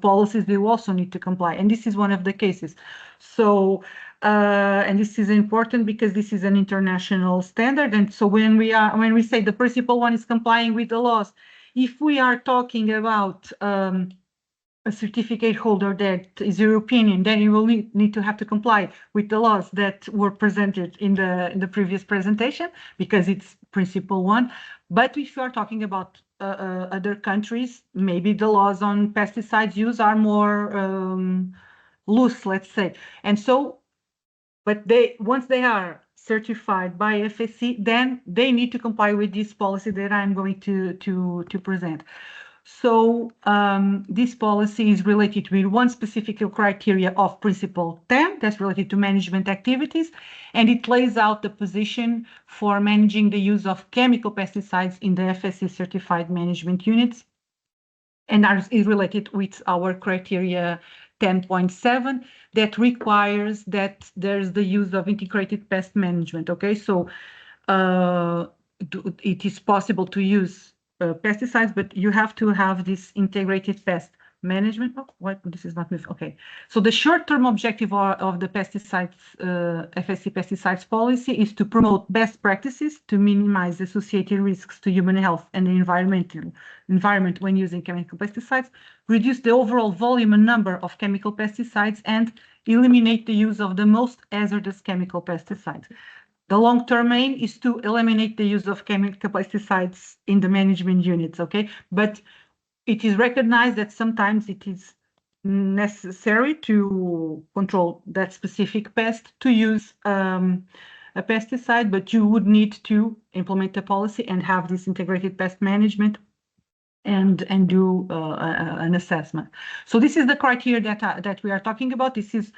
policies that you also need to comply. And this is one of the cases. So, and this is important because this is an international standard. And so when we say the principal one is complying with the laws, if we are talking about a certificate holder that is European, then you will need to have to comply with the laws that were presented in the previous presentation, because it's principle one. But if you are talking about other countries, maybe the laws on pesticides use are more loose, let's say. And so, but once they are certified by FSC, then they need to comply with this policy that I'm going to present. So this policy is related with one specific criteria of Principle 10 that's related to management activities, and it lays out the position for managing the use of chemical pesticides in the FSC certified management units, and is related with our criteria 10.7 that requires that there's the use of integrated pest management. Okay, so it is possible to use pesticides, but you have to have this integrated pest management. Oh, what? This is not moving. Okay. So the short-term objective of the pesticides, FSC pesticides policy is to promote best practices to minimize associated risks to human health and the environment when using chemical pesticides, reduce the overall volume and number of chemical pesticides, and eliminate the use of the most hazardous chemical pesticides. The long-term aim is to eliminate the use of chemical pesticides in the management units, okay? But it is recognized that sometimes it is necessary to control that specific pest to use a pesticide, but you would need to implement a policy and have this integrated pest management and do an assessment. So this is the criteria that we are talking about. This is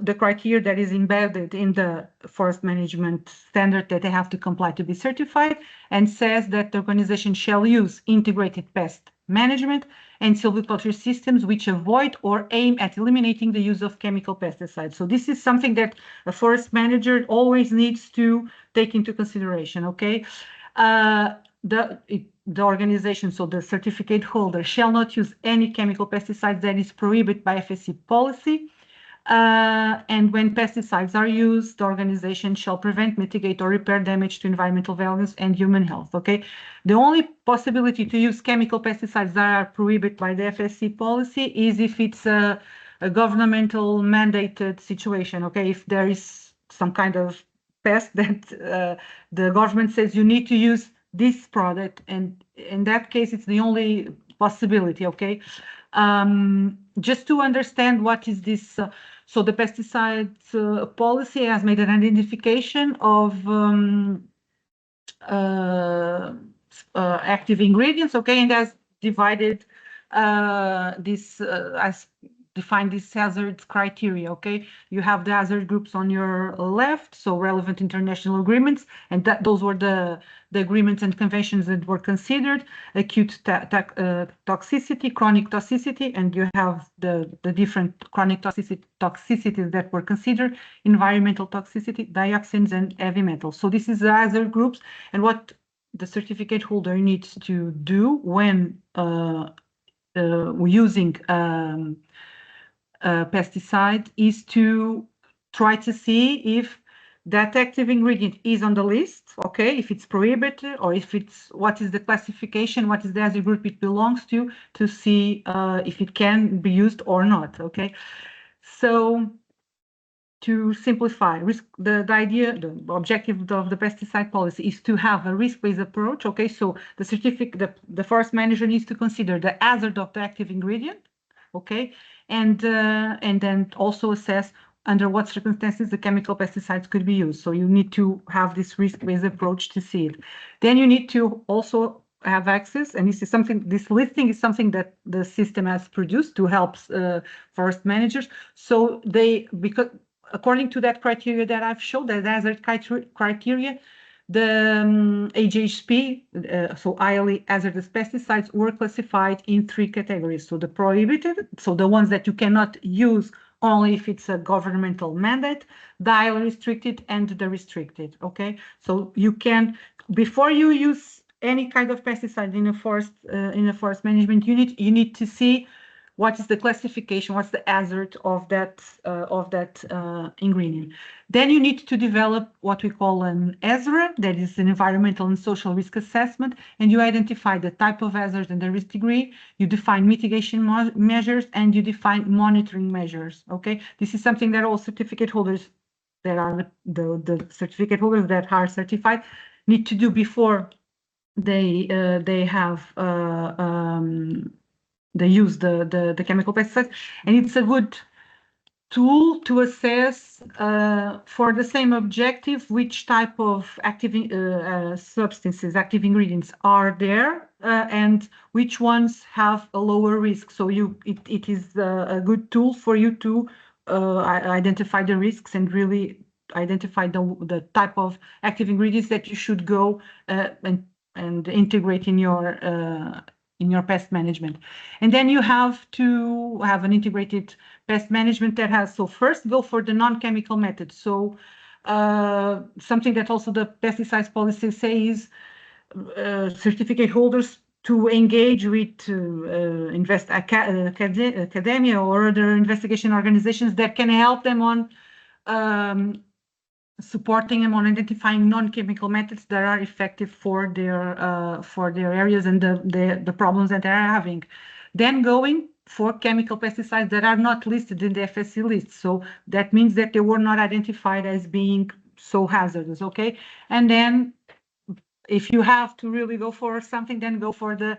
the criteria that is embedded in the forest management standard that they have to comply to be certified, and says that the organization shall use integrated pest management and silviculture systems which avoid or aim at eliminating the use of chemical pesticides. So this is something that a forest manager always needs to take into consideration, okay? The organization, so the certificate holder, shall not use any chemical pesticides that is prohibited by FSC policy. And when pesticides are used, the organization shall prevent, mitigate, or repair damage to environmental values and human health, okay? The only possibility to use chemical pesticides that are prohibited by the FSC policy is if it's a governmental mandated situation, okay? If there is some kind of pest that the government says you need to use this product, and in that case, it's the only possibility, okay? Just to understand what is this, so the pesticides policy has made an identification of active ingredients, okay, and has divided this as defined these hazard criteria, okay? You have the hazard groups on your left, so relevant international agreements, and those were the agreements and conventions that were considered: acute toxicity, chronic toxicity, and you have the different chronic toxicities that were considered: environmental toxicity, dioxins, and heavy metals. So this is the hazard groups, and what the certificate holder needs to do when using pesticide is to try to see if that active ingredient is on the list, okay, if it's prohibited, or if it's, what is the classification, what is the hazard group it belongs to see if it can be used or not, okay? So to simplify, the objective of the pesticide policy is to have a risk-based approach, okay? So the forest manager needs to consider the hazard of the active ingredient, okay? And then also assess under what circumstances the chemical pesticides could be used. So you need to have this risk-based approach to see it. Then you need to also have access, and this listing is something that the system has produced to help forest managers. So because according to that criteria that I've showed, that hazard criteria, the HHP, so highly hazardous pesticides, were classified in 3 categories. So the prohibited, so the ones that you cannot use only if it's a governmental mandate, the highly restricted, and the restricted. Okay, so you can, before you use any kind of pesticide in a forest management unit, you need to see what is the classification, what's the hazard of that ingredient. Then you need to develop what we call an ESRA, that is an environmental and social risk assessment, and you identify the type of hazard and the risk degree, you define mitigation measures, and you define monitoring measures, okay? This is something that all certificate holders that are the certificate holders that are certified need to do before they use the chemical pesticides, and it's a good tool to assess for the same objective which type of active substances, active ingredients are there, and which ones have a lower risk. So it is a good tool for you to identify the risks and really identify the type of active ingredients that you should go and integrate in your pest management. And then you have to have an integrated pest management that has, so first go for the non-chemical method. So something that also the pesticides policy says certificate holders to engage with academia or other investigation organizations that can help them on supporting them on identifying non-chemical methods that are effective for their areas and the problems that they're having. Then going for chemical pesticides that are not listed in the FSC list. So that means that they were not identified as being so hazardous, okay? And then if you have to really go for something, then go for the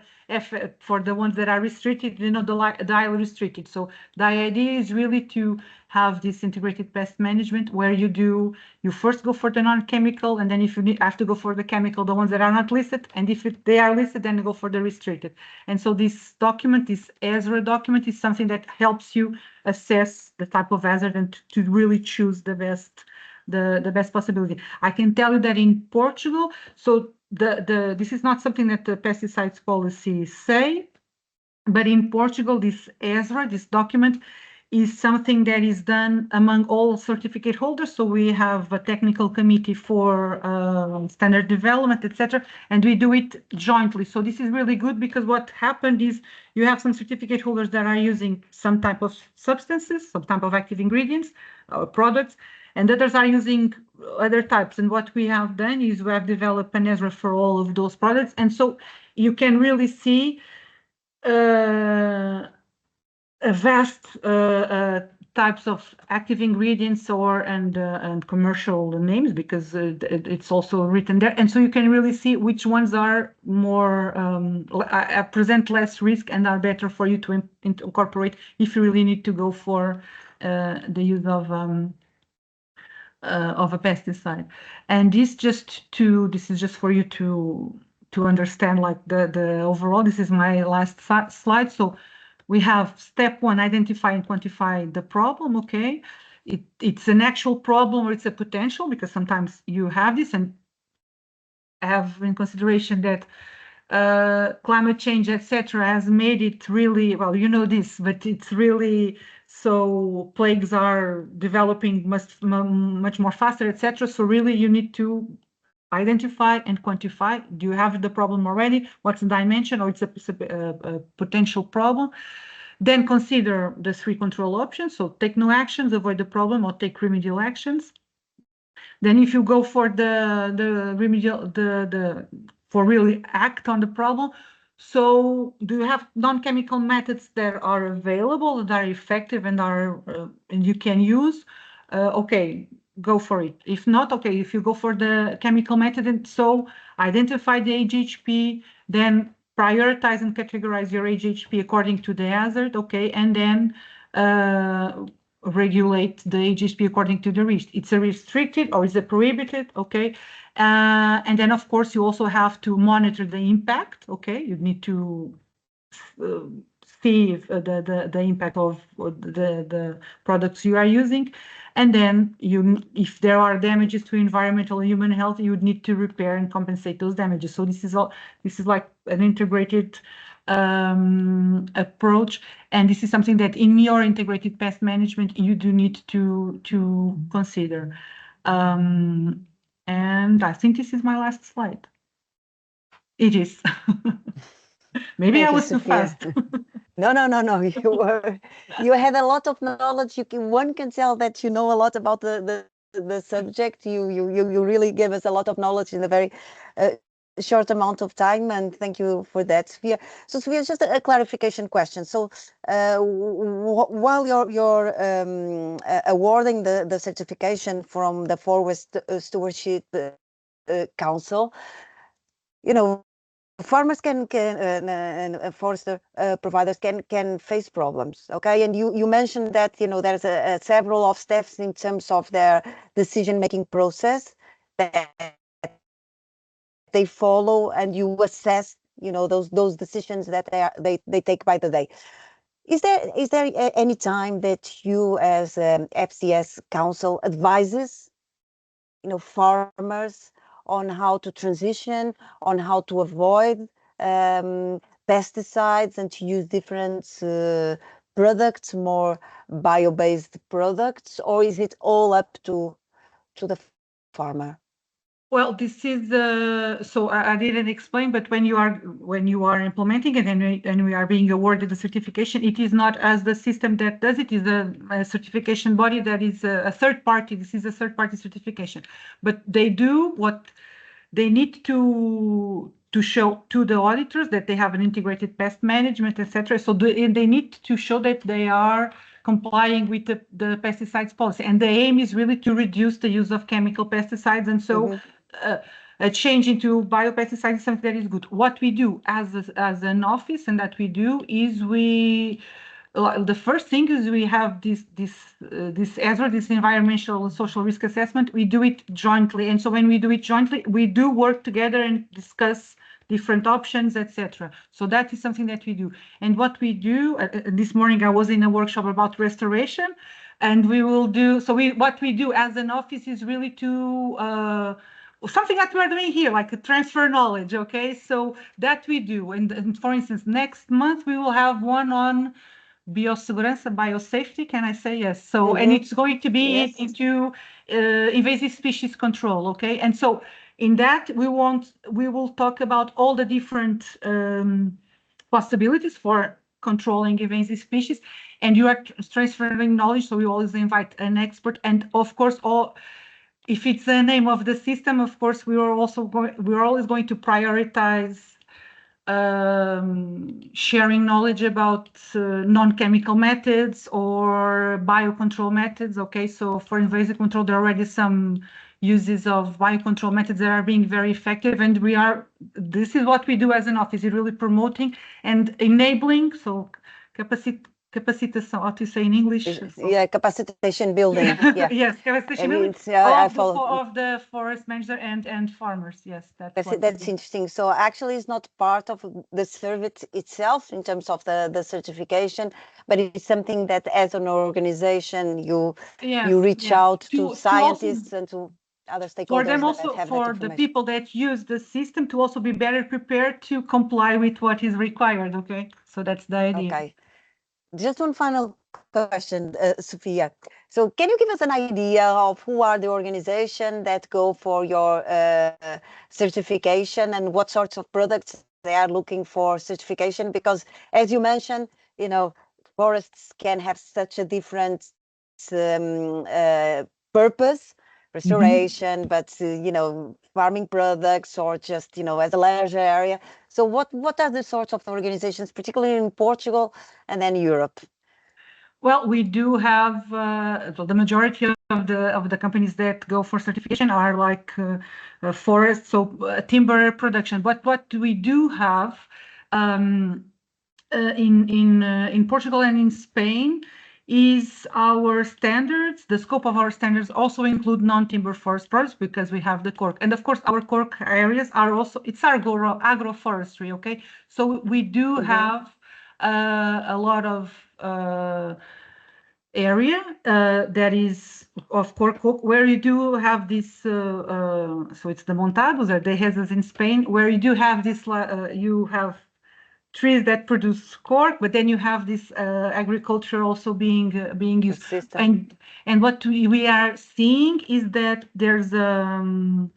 ones that are restricted, the highly restricted. So the idea is really to have this integrated pest management where you first go for the non-chemical, and then if you have to go for the chemical, the ones that are not listed, and if they are listed, then go for the restricted. And so this document, this ESRA document, is something that helps you assess the type of hazard and to really choose the best possibility. I can tell you that in Portugal, so this is not something that the pesticides policy say, but in Portugal, this ESRA, this document, is something that is done among all certificate holders. So we have a technical committee for standard development, etc., and we do it jointly. So this is really good because what happened is you have some certificate holders that are using some type of substances, some type of active ingredients or products, and others are using other types. And what we have done is we have developed an ESRA for all of those products. And so you can really see a vast types of active ingredients and commercial names, because it's also written there. And so you can really see which ones are more present less risk and are better for you to incorporate if you really need to go for the use of a pesticide. And this is just for you to understand like the overall. This is my last slide. So we have step 1, identify and quantify the problem. Okay, it's an actual problem or it's a potential, because sometimes you have this, and have in consideration that climate change, etc., has made it really, well, you know this, but it's really, so plagues are developing much more faster, etc. So really you need to identify and quantify. Do you have the problem already? What's the dimension, or it's a potential problem? Then consider the 3 control options. So take no actions, avoid the problem, or take remedial actions. Then if you go for the remedial, for really act on the problem, so do you have non-chemical methods that are available, that are effective and you can use? Okay, go for it. If not, okay, if you go for the chemical method, and so identify the HHP, then prioritize and categorize your HHP according to the hazard, okay, and then regulate the HSP according to the risk. It's a restricted or is it prohibited, okay? And then, of course, you also have to monitor the impact, okay? You need to see if, the impact of the products you are using. And then if there are damages to environmental and human health, you would need to repair and compensate those damages. So this is like an integrated approach, and this is something that in your integrated pest management you do need to consider. And I think this is my last slide. It is. Maybe Thank I you, was too Sofia. fast. No. You had a lot of knowledge. One can tell that you know a lot about the subject. You really give us a lot of knowledge in a very short amount of time, and thank you for that, Sofia. So, Sofia, just a clarification question. So, while you're awarding the certification from the Forest Stewardship Council, farmers and forester providers can face problems, okay? And you mentioned that there's several of steps in terms of their decision-making process that they follow, and you assess those decisions that they take by the day. Is there any time that you as FCS Council advises farmers on how to transition, on how to avoid pesticides and to use different products, more bio-based products, or is it all up to the farmer? Well, this is so I didn't explain, but when you are implementing it and we are being awarded the certification, it is not as the system that does it. Is a certification body that is a third party. This is a third party certification, but they do what they need to show to the auditors that they have an integrated pest management, etc. So they need to show that they are complying with the pesticides policy, and the aim is really to reduce the use of chemical pesticides, and so a change into biopesticides is something that is good. What we do as an office, and that we do is the first thing is we have this ESRA, this environmental and social risk assessment. We do it jointly, and so when we do it jointly, we do work together and discuss different options, etc. So that is something that we do. And what we do this morning, I was in a workshop about restoration, and we will do. So what we do as an office is really to something that we're doing here, like a transfer knowledge. Okay, so that we do. And for instance, next month we will have one on biosegurança, biosafety, can I say yes? So, and it's going to be into invasive species control, okay? And so in that, we will talk about all the different possibilities for controlling invasive species, and you are transferring knowledge, so we always invite an expert, and of course, if it's the name of the system, of course, we're always going to prioritize sharing knowledge about non-chemical methods or biocontrol methods. Okay, so for invasive control, there are already some uses of biocontrol methods that are being very effective, and this is what we do as an office, is really promoting and enabling, so capacitação, how to say in English? Yeah, capacitation building. Yeah. Yes, capacitation building of the forest manager and farmers. Yes, that's interesting. So actually, it's not part of the service itself in terms of the certification, but it's something that, as an organization, you reach out to scientists and to other stakeholders. For them also, for the people that use the system, to also be better prepared to comply with what is required. Okay, so that's the idea. Okay. Just one final question, Sofia. So can you give us an idea of who are the organizations that go for your certification and what sorts of products they are looking for certification? Because as you mentioned, forests can have such a different purpose, restoration, but farming products, or just as a leisure area. So what are the sorts of organizations, particularly in Portugal and then Europe? Well, we do have the majority of the companies that go for certification are like forest, so timber production. But what we do have in Portugal and in Spain is our standards. The scope of our standards also include non-timber forest products because we have the cork. And of course, our cork areas are also, it's agroforestry, okay? So we do have a lot of area that is of cork where you do have this, so it's the montados or dehesas in Spain, where you do have this, you have trees that produce cork, but then you have this agriculture also being used. And what we are seeing is that there's an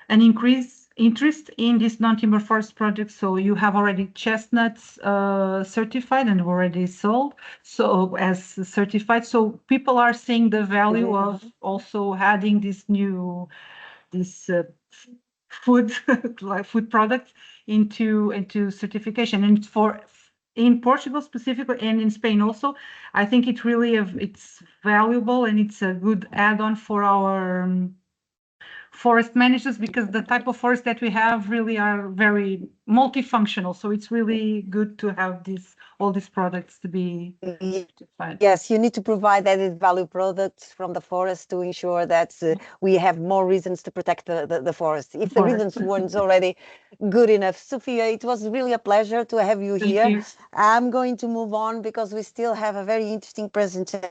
increased interest in this non-timber forest projects. So you have already chestnuts certified and already sold, so as certified. So people are seeing the value of also adding this new food like food products into certification. And for in Portugal specifically and in Spain also, I think it really it's valuable and it's a good add-on for our forest managers, because the type of forest that we have really are very multifunctional. So it's really good to have all these products to be certified. Yes, you need to provide added value products from the forest to ensure that we have more reasons to protect the forest. If the reasons weren't already good enough. Sofia, it was really a pleasure to have you here. Thank you. I'm going to move on because we still have a very interesting presentation.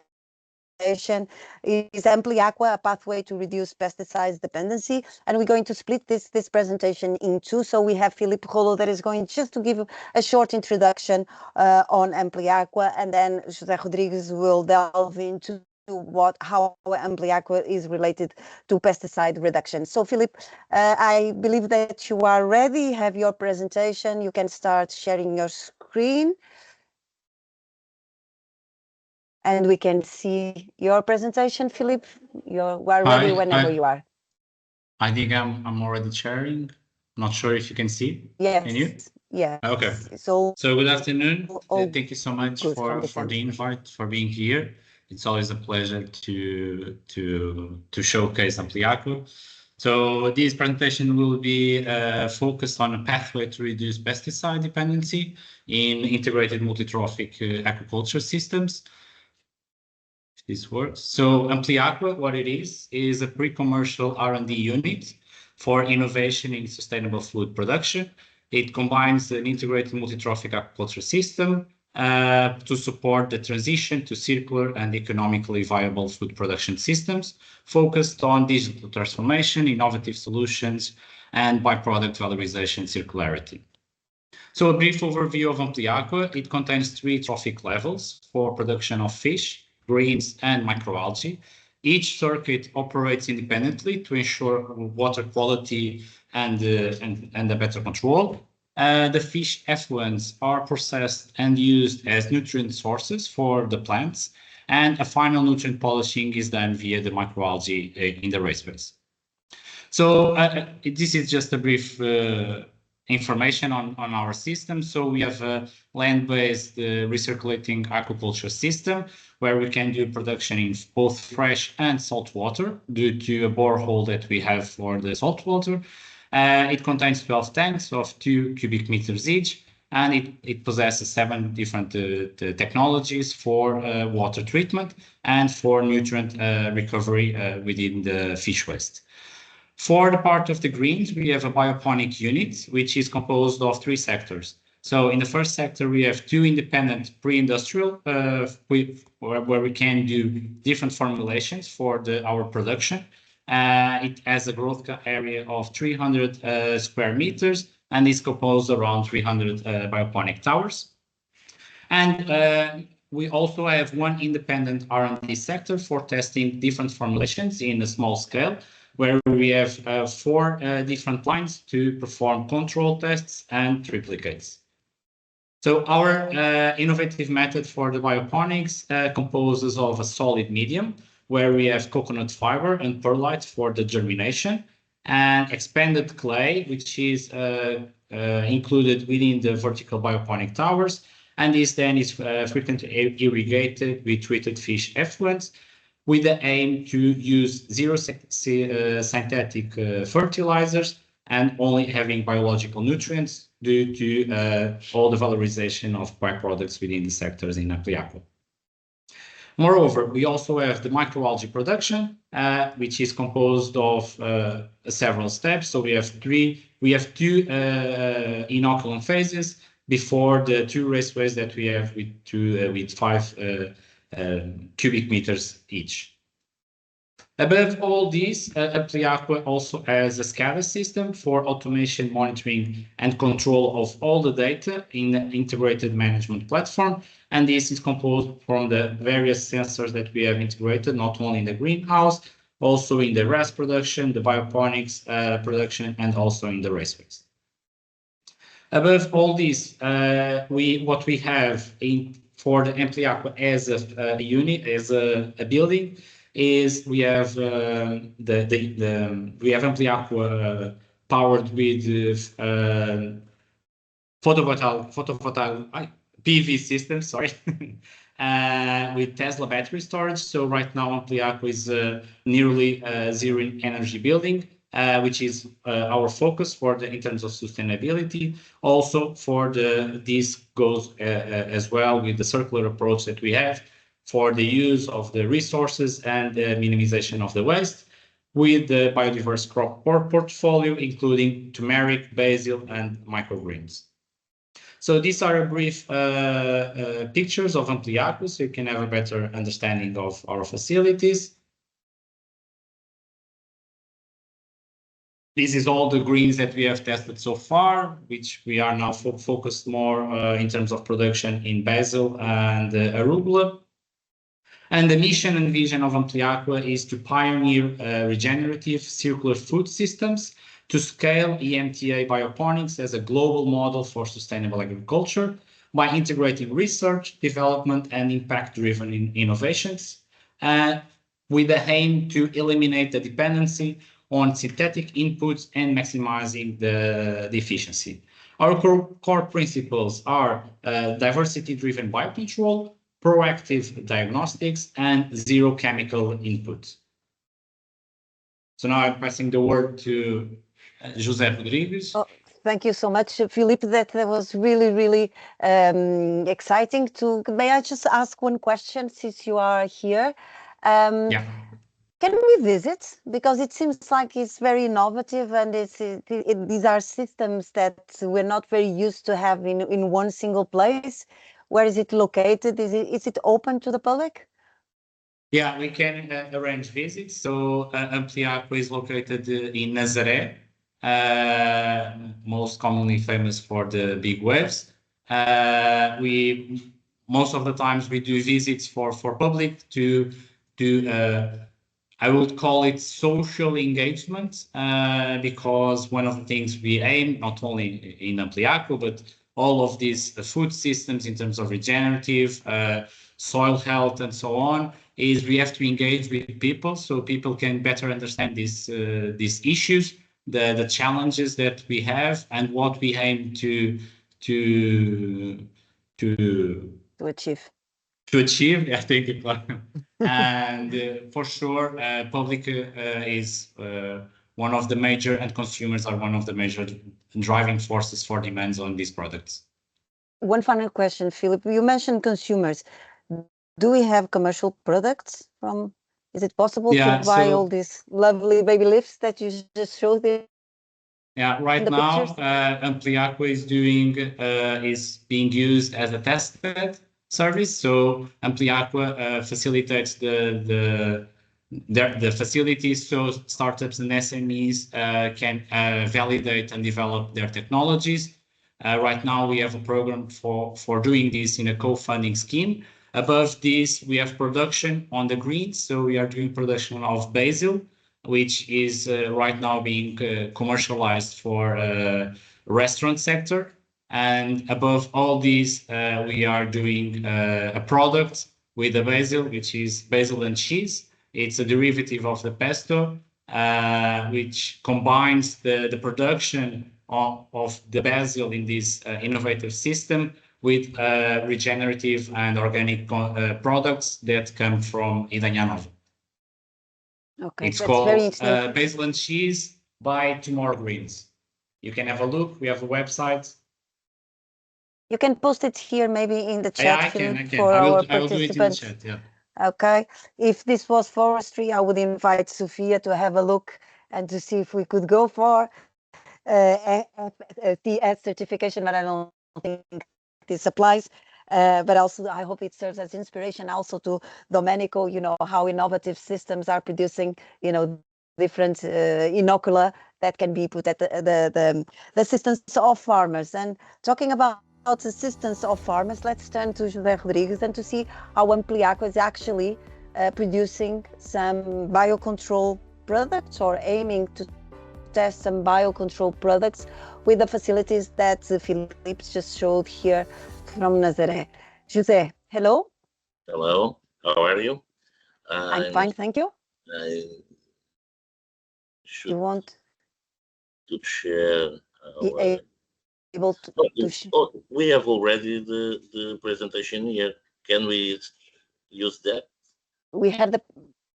Is AmpliAqua a pathway to reduce pesticides dependency? And we're going to split this presentation in two. So we have Filipe Rolo that is going just to give a short introduction on AmpliAqua, and then José Rodrigues will delve into how AmpliAqua is related to pesticide reduction. So Filipe, I believe that you are ready, have your presentation. You can start sharing your screen. And we can see your presentation, Filipe. We're ready whenever you are. I think I'm already sharing. Not sure if you can see. Yes. Can you? Yeah. Okay. So good afternoon. Thank you so much for the invite, for being here. It's always a pleasure to showcase AmpliAqua. So this presentation will be focused on a pathway to reduce pesticide dependency in integrated multi-trophic aquaculture systems. This works. So AmpliAqua, what it is a pre-commercial R&D unit for innovation in sustainable food production. It combines an integrated multi-trophic aquaculture system to support the transition to circular and economically viable food production systems, focused on digital transformation, innovative solutions, and byproduct valorization circularity. So a brief overview of AmpliAqua. It contains 3 trophic levels for production of fish, greens, and microalgae. Each circuit operates independently to ensure water quality and a better control. The fish effluents are processed and used as nutrient sources for the plants, and a final nutrient polishing is done via the microalgae in the race base. So this is just a brief information on our system. So we have a land-based recirculating aquaculture system where we can do production in both fresh and salt water due to a borehole that we have for the salt water. It contains 12 tanks of 2 cubic meters each, and it possesses 7 different technologies for water treatment and for nutrient recovery within the fish waste. For the part of the greens, we have a bioponic unit, which is composed of 3 sectors. So in the first sector, we have 2 independent pre-industrial, where we can do different formulations for our production. It has a growth area of 300 square meters and is composed around 300 bioponic towers. And we also have 1 independent R&D sector for testing different formulations in a small scale, where we have 4 different lines to perform control tests and triplicates. So our innovative method for the bioponics composes of a solid medium, where we have coconut fiber and perlite for the germination, and expanded clay, which is included within the vertical bioponic towers, and this then is frequently irrigated with treated fish effluents, with the aim to use 0 synthetic fertilizers and only having biological nutrients due to all the valorization of byproducts within the sectors in AmpliAqua. Moreover, we also have the microalgae production, which is composed of several steps. So we have two inoculant phases before the 2 raceways that we have with 5 cubic meters each. Above all these, AmpliAqua also has a SCADA system for automation, monitoring, and control of all the data in the integrated management platform. And this is composed from the various sensors that we have integrated, not only in the greenhouse, also in the RAS production, the bioponics production, and also in the raceways. Above all this, what we have for the AmpliAqua as a unit, as a building, is we have AmpliAqua powered with photovoltaic PV systems, sorry, with Tesla battery storage. So right now AmpliAqua is nearly zero energy building, which is our focus in terms of sustainability. Also this goes as well with the circular approach that we have for the use of the resources and the minimization of the waste, with the biodiverse crop portfolio, including turmeric, basil, and microgreens. So these are a brief pictures of AmpliAqua, so you can have a better understanding of our facilities. This is all the greens that we have tested so far, which we are now focused more in terms of production in basil and arugula. And the mission and vision of AmpliAqua is to pioneer regenerative circular food systems, to scale EMTA bioponics as a global model for sustainable agriculture by integrating research, development, and impact-driven innovations, with the aim to eliminate the dependency on synthetic inputs and maximizing the efficiency. Our core principles are diversity-driven biocontrol, proactive diagnostics, and zero chemical input. So now I'm passing the word to José Rodrigues. Oh, thank you so much, Filipe. That was really, really exciting. May I just ask one question since you are here? Yeah. Can we visit? Because it seems like it's very innovative, and these are systems that we're not very used to having in one single place. Where is it located? Is it open to the public? Yeah, we can arrange visits. So AmpliAqua is located in Nazaré, most commonly famous for the big waves. Most of the times we do visits for public to I would call it social engagement, because one of the things we aim, not only in AmpliAqua, but all of these food systems in terms of regenerative, soil health, and so on, is we have to engage with people so people can better understand these issues, the challenges that we have, and what we aim to achieve. To achieve, I think it was. And for sure, public is one of the major, and consumers are one of the major driving forces for demands on these products. One final question, Filipe. You mentioned consumers. Do we have commercial products from? Is it possible to buy all these lovely baby lifts that you just showed there? Yeah, right now, AmpliAqua is being used as a test bed service. So AmpliAqua facilitates the facilities so startups and SMEs can validate and develop their technologies. Right now, we have a program for doing this in a co-funding scheme. Above this, we have production on the greens. So we are doing production of basil, which is right now being commercialized for restaurant sector. And above all these, we are doing a product with the basil, which is basil and cheese. It's a derivative of the pesto, which combines the production of the basil in this innovative system with regenerative and organic products that come from Idanha Nova. Okay, it's that's called very interesting. Basil and Cheese by Tomorrow Greens. You can have a look. We have a website. You can post it here, maybe in the chat, I can. for I our will do it in the participants. chat, yeah. Okay, if this was forestry, I would invite Sofia to have a look and to see if we could go for TS certification, but I don't think this applies. But also, I hope it serves as inspiration also to Domenico, you know, how innovative systems are producing, you know, different inocula that can be put at the assistance of farmers. And talking about assistance of farmers, let's turn to José Rodrigues and to see how AmpliAqua is actually producing some biocontrol products or aiming to test some biocontrol products with the facilities that Filipe just showed here from Nazaré. José, hello. Hello, how are you? I'm fine, thank you. I should You want to share our... able to we have already the presentation here. Can we use that? We have the...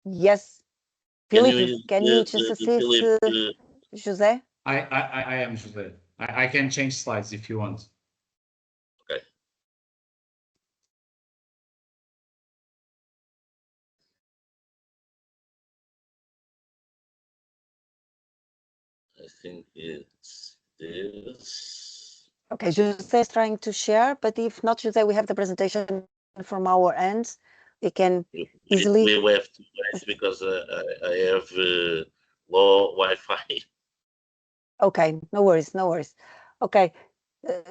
Yes. Filipe, can you just assist José? I am José. I can change slides if you want. Okay. I think it's this. Okay, José is trying to share, but if not, José, we have the presentation from our end. We can easily... We have to wait because I have low Wi-Fi. Okay, no worries, no worries. Okay,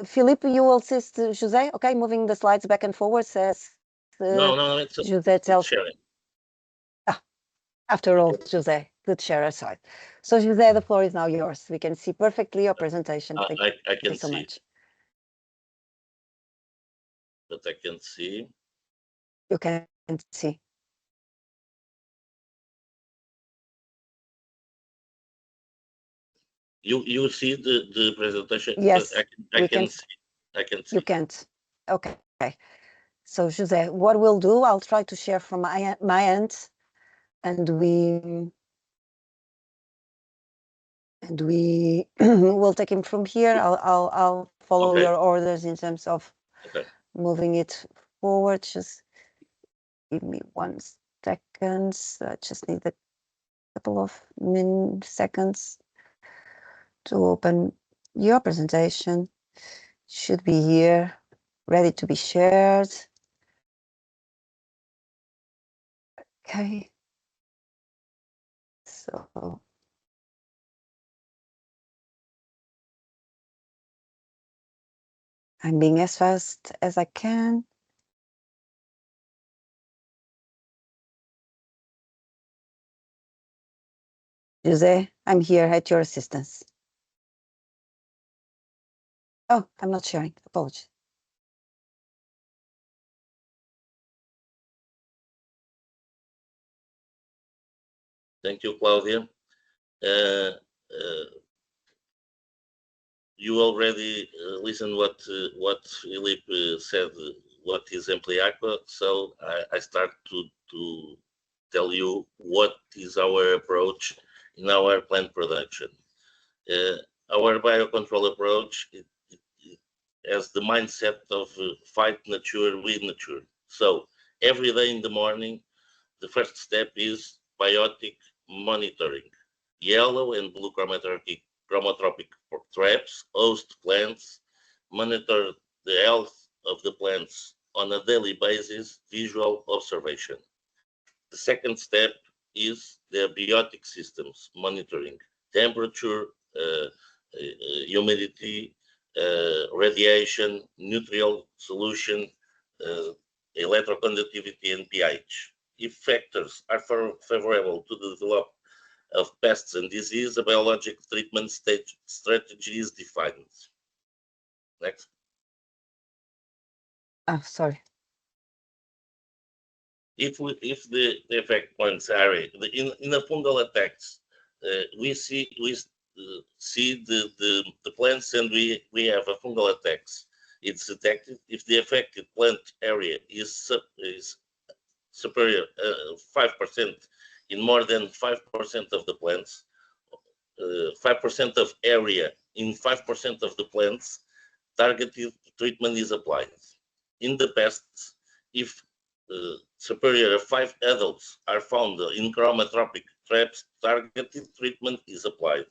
Filipe, you will assist José, okay, moving the slides back and forward as No, it's José tells... sharing. After all, José, good sharer side. So José, the floor is now yours. We can see perfectly your presentation. Thank you so much. But I can see. You can see. You see the presentation? Yes, I can see. You can't. Okay. So José, what we'll do, I'll try to share from my end, and we will take him from here. I'll follow your orders in terms of moving it forward. Just give me 1 second. I just need a couple of seconds to open your presentation. Should be here, ready to be shared. Okay. So I'm being as fast as I can. José, I'm here at your assistance. Oh, I'm not sharing. Apologies. Thank you, Claudia. You already listened what Filipe said. What is AmpliAqua? So I start to tell you what is our approach in our plant production. Our biocontrol approach it has the mindset of fight nature with nature. So every day in the morning, the first step is biotic monitoring. Yellow and blue chromotropic traps host plants, monitor the health of the plants on a daily basis, visual observation. The second step is the abiotic systems monitoring, temperature, humidity, radiation, nutrient solution, electroconductivity, and pH. If factors are favorable to the development of pests and disease, a biologic treatment strategy is defined. Next. Oh, sorry. If the effect points are in the fungal attacks, we see the plants and we have a fungal attacks. It's detected if the affected plant area is superior 5% in more than 5% of the plants, 5% of area in 5% of the plants, targeted treatment is applied. In the pests, if superior of 5 adults are found in chromotropic traps, targeted treatment is applied.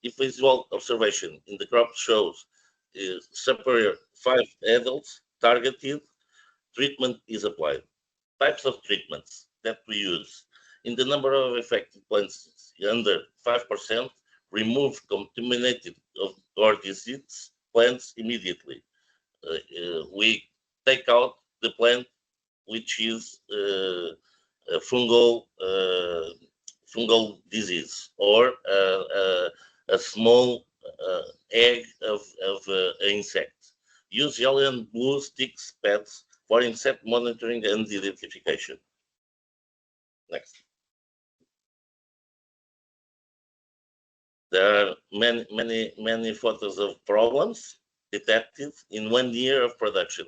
If visual observation in the crop shows superior 5 adults, targeted treatment is applied. Types of treatments that we use. In the number of affected plants under 5%, remove contaminated or diseased plants immediately. We take out the plant which is a fungal disease or a small egg of an insect. Use yellow and blue sticks pads for insect monitoring and identification. Next. There are many photos of problems detected in 1 year of production.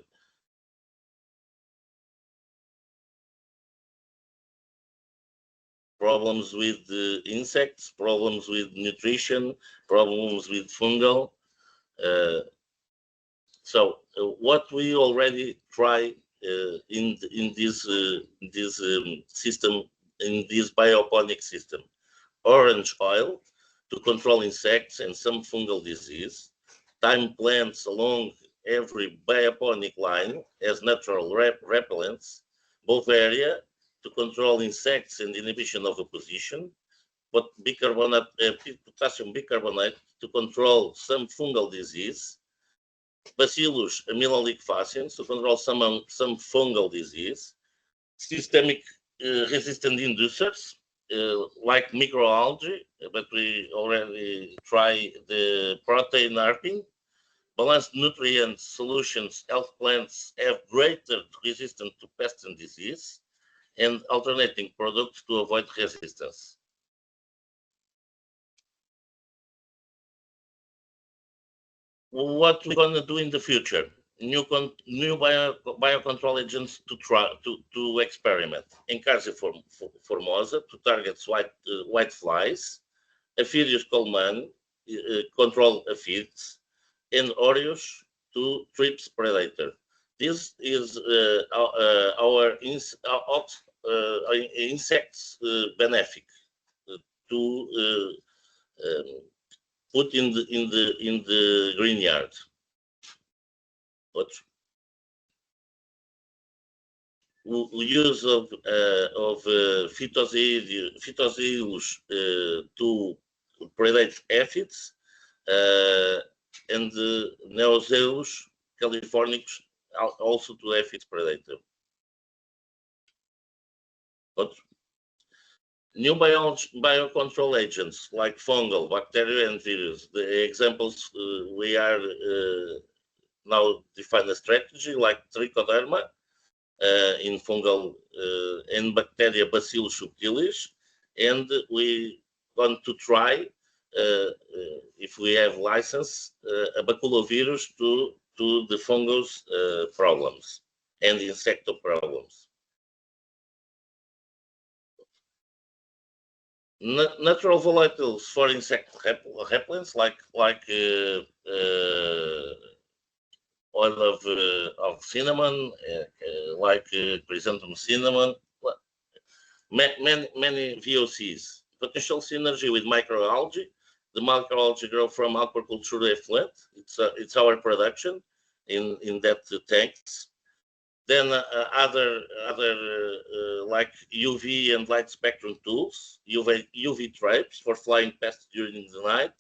Problems with insects, problems with nutrition, problems with fungal. So what we already try in this system, in this bioponic system, orange oil to control insects and some fungal disease, time plants along every bioponic line as natural repellents, both area to control insects and inhibition of opposition, but potassium bicarbonate to control some fungal disease, Bacillus amylolic faciens to control some fungal disease, systemic resistant inducers like microalgae, but we already try the protein harping. Balanced nutrient solutions help plants have greater resistance to pests and disease, and alternating products to avoid resistance. What we're going to do in the future? New biocontrol agents to experiment. Encarsia formosa to target white flies, Aphidius colman control aphids, and Aureus to thrips predator. This is our insects benefic to put in the green yard. But use of phytozoids to predate aphids and Neozeus californicus also to aphids predator. But new biocontrol agents like fungal, bacteria, and virus. The examples we are now define a strategy like trichoderma in fungal and bacteria Bacillus subtilis, and we want to try if we have license a baculovirus to the fungus problems and insecto problems. Natural volatiles for insect repellents like oil of cinnamon, like chrysanthemum cinnamon, many VOCs. Potential synergy with microalgae. The microalgae grow from aquaculture effluent. It's our production in that tanks. Then other like UV and light spectrum tools, UV traps for flying pests during the night,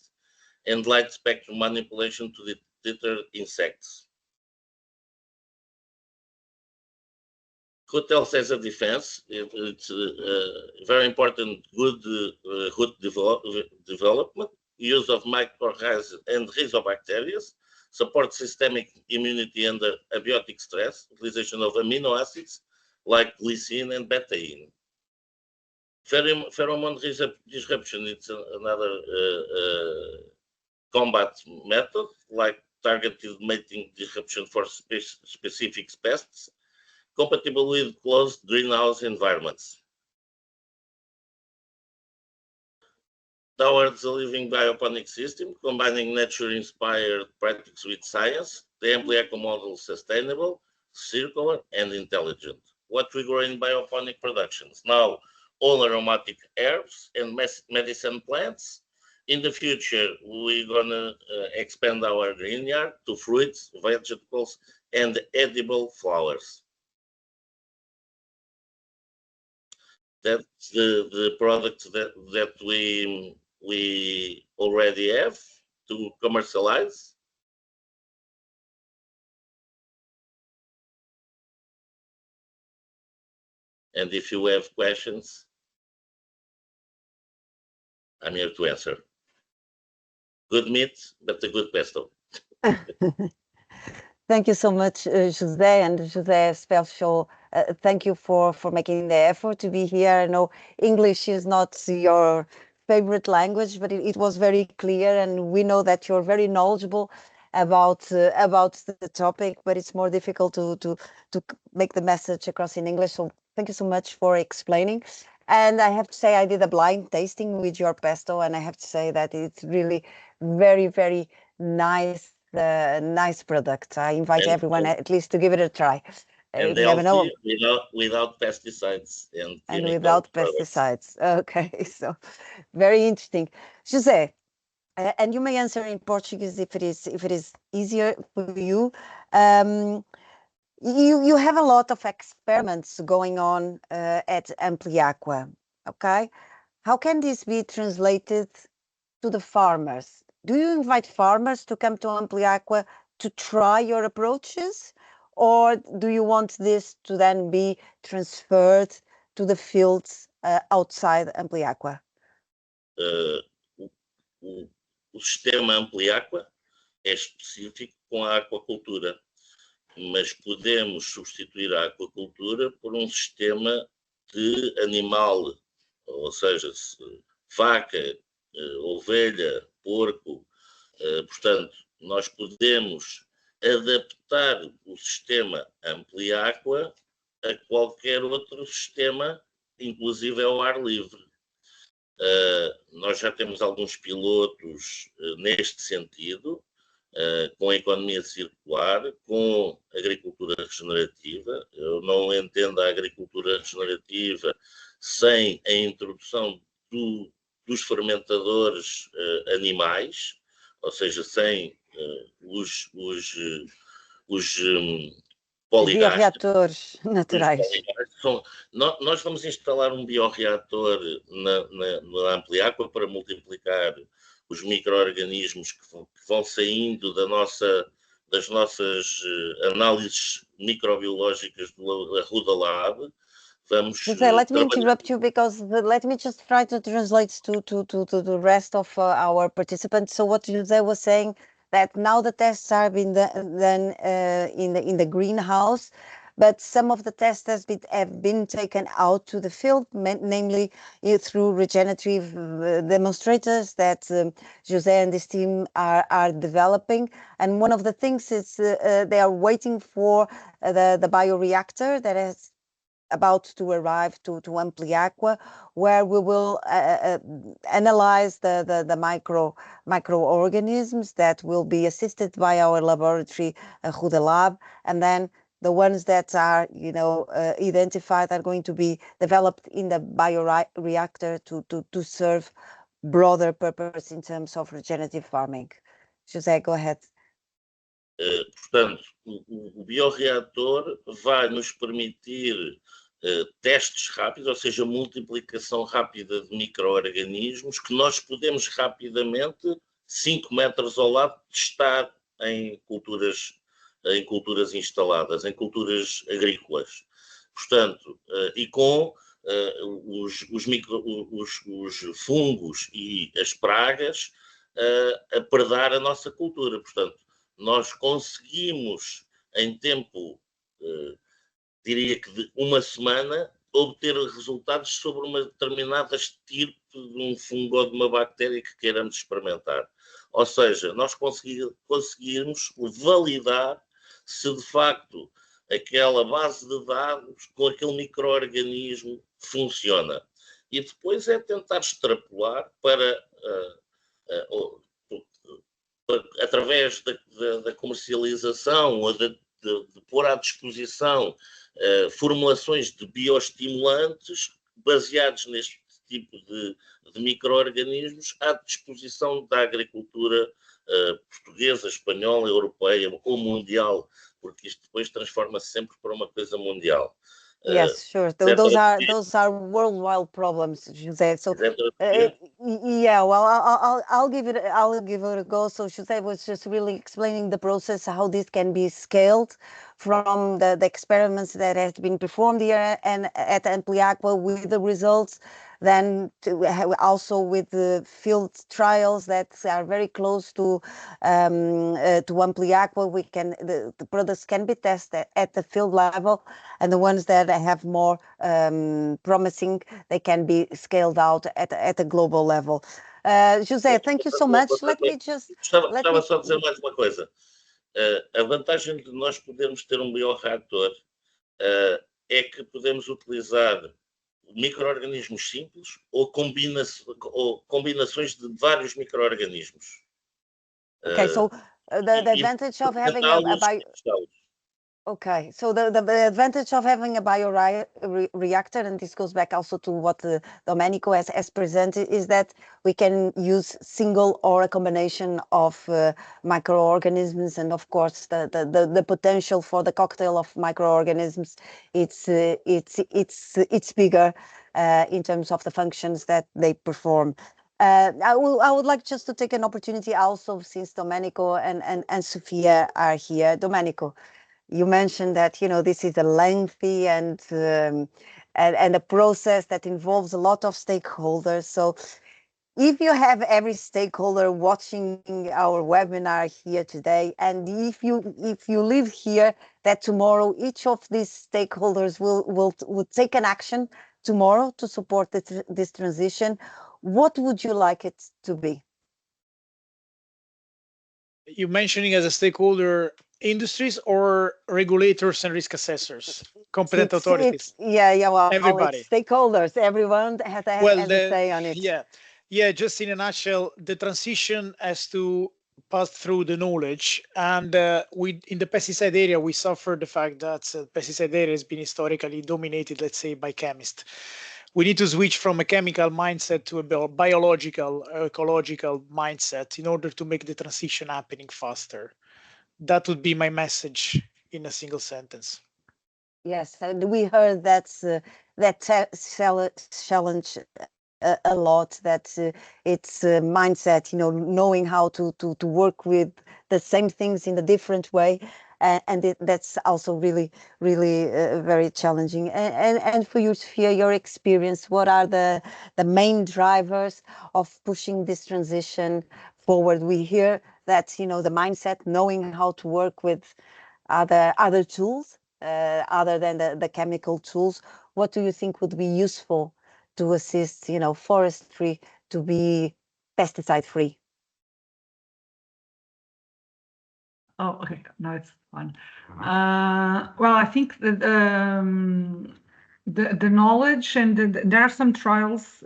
and light spectrum manipulation to deter insects. Hotels as a defense, it's very important, good root development, use of mycorrhizas and rhizobacteria, support systemic immunity under abiotic stress, utilization of amino acids like glycine and betaine. Pheromone disruption, it's another combat method, like targeted mating disruption for specific pests, compatible with closed greenhouse environments. Towards a living bioponic system, combining nature-inspired practices with science, the AmpliAqua model sustainable, circular, and intelligent. what we grow in bioponic productions. Now, all aromatic herbs and medicine plants. In the future, we're gonna expand our vineyard to fruits, vegetables, and edible flowers. That's the products that we already have to commercialize. And if you have questions, I'm here to answer. Good meat, but a good pesto. Thank you so much, José, and José, special thank you for making the effort to be here. I know English is not your favorite language, but it was very clear, and we know that you're very knowledgeable about the topic, but it's more difficult to make the message across in English. So thank you so much for explaining. And I have to say, I did a blind tasting with your pesto, and I have to say that it's really very, very nice. Nice product. I invite everyone at least to give it a try. And healthy without pesticides and without pesticides. Okay, so very interesting, José. And you may answer in Portuguese if it is easier for you. You have a lot of experiments going on at AmpliAqua. Okay, how can this be translated to the farmers? Do you invite farmers to come to AmpliAqua to try your approaches, or do you want this to then be transferred to the fields outside AmpliAqua? O sistema AmpliAqua é específico com a aquacultura, mas podemos substituir a aquacultura por um sistema de animal, ou seja, vaca, ovelha, porco, portanto, nós podemos adaptar o sistema AmpliAqua a qualquer outro sistema, inclusive ao ar livre. Nós já temos alguns pilotos neste sentido, com a economia circular, com agricultura regenerativa. Eu não entendo a agricultura regenerativa sem a introdução dos fermentadores animais, ou seja, sem os bioreatores naturais. Nós vamos instalar um bioreator na AmpliAqua para multiplicar os micro-organismos que vão saindo das nossas análises microbiológicas do Arruda Lab. José, let me interrupt you because let me just try to translate to the rest of our participants. So what José was saying, that now the tests are in the greenhouse, but some of the tests have been taken out to the field, namely through regenerative demonstrators that José and his team are developing. And one of the things is they are waiting for the bioreactor that is about to arrive to AmpliAqua, where we will analyze the microorganisms that will be assisted by our laboratory, Arruda Lab, and then the ones that are, identified are going to be developed in the bioreactor to serve broader purpose in terms of regenerative farming. José, go ahead. Portanto, o bioreator vai nos permitir testes rápidos, ou seja, multiplicação rápida de micro-organismos que nós podemos rapidamente, 5 metros ao lado, testar em culturas instaladas, em culturas agrícolas. Portanto, e com os fungos e as pragas a predar a nossa cultura. Portanto, nós conseguimos, em tempo, diria que de uma semana, obter resultados sobre uma determinada estirpe de um fungo ou de uma bactéria que queiramos experimentar. Ou seja, nós conseguimos validar se de facto aquela base de dados com aquele micro-organismo funciona. E depois é tentar extrapolar para através da comercialização ou da de pôr à disposição formulações de bioestimulantes baseados neste tipo de micro-organismos à disposição da agricultura portuguesa, espanhola, europeia ou mundial, porque isto depois transforma-se sempre para uma coisa mundial. Yes, sure. Those are worldwide problems, José. So, yeah. Well, I'll give it a go. So, José was just really explaining the process, how this can be scaled from the experiments that have been performed here and at AmpliAqua with the results. Then also with the field trials that are very close to AmpliAqua, the products can be tested at the field level, and the ones that have more promising, they can be scaled out at a global level. José, thank you so much. Let me just... Gostava só de dizer mais uma coisa. A vantagem de nós podermos ter um bioreator é que podemos utilizar micro-organismos simples ou combinações de vários micro-organismos. Okay, so the advantage of having a Okay, so the advantage of having a bioreactor, and this goes back also to what Domenico has presented, is that we can use single or a combination of microorganisms, and of course the potential for the cocktail of microorganisms, it's bigger in terms of the functions that they perform. I would like just to take an opportunity also, since Domenico and Sofia are here. Domenico, you mentioned that, you know, this is a lengthy and a process that involves a lot of stakeholders. So if you have every stakeholder watching our webinar here today, and if you live here, that tomorrow each of these stakeholders will take an action tomorrow to support this transition, what would you like it to be? You're mentioning as a stakeholder industries or regulators and risk assessors, competent authorities? Well, everybody. Stakeholders, everyone has a say on it. Yeah, just in a nutshell, the transition has to pass through the knowledge, and in the pesticide area, we suffer the fact that pesticide area has been historically dominated, let's say, by chemists. We need to switch from a chemical mindset to a biological, ecological mindset in order to make the transition happening faster. That would be my message in a single sentence. Yes, and we heard that challenge a lot, that it's mindset, you know, knowing how to work with the same things in a different way. And that's also really very challenging. And for you, Sofia, your experience, what are the main drivers of pushing this transition forward? We hear that, you know, the mindset, knowing how to work with other tools other than the chemical tools. What do you think would be useful to assist, you know, forestry to be pesticide free? Oh, okay. No, it's fine. Well, I think that the knowledge and there are some trials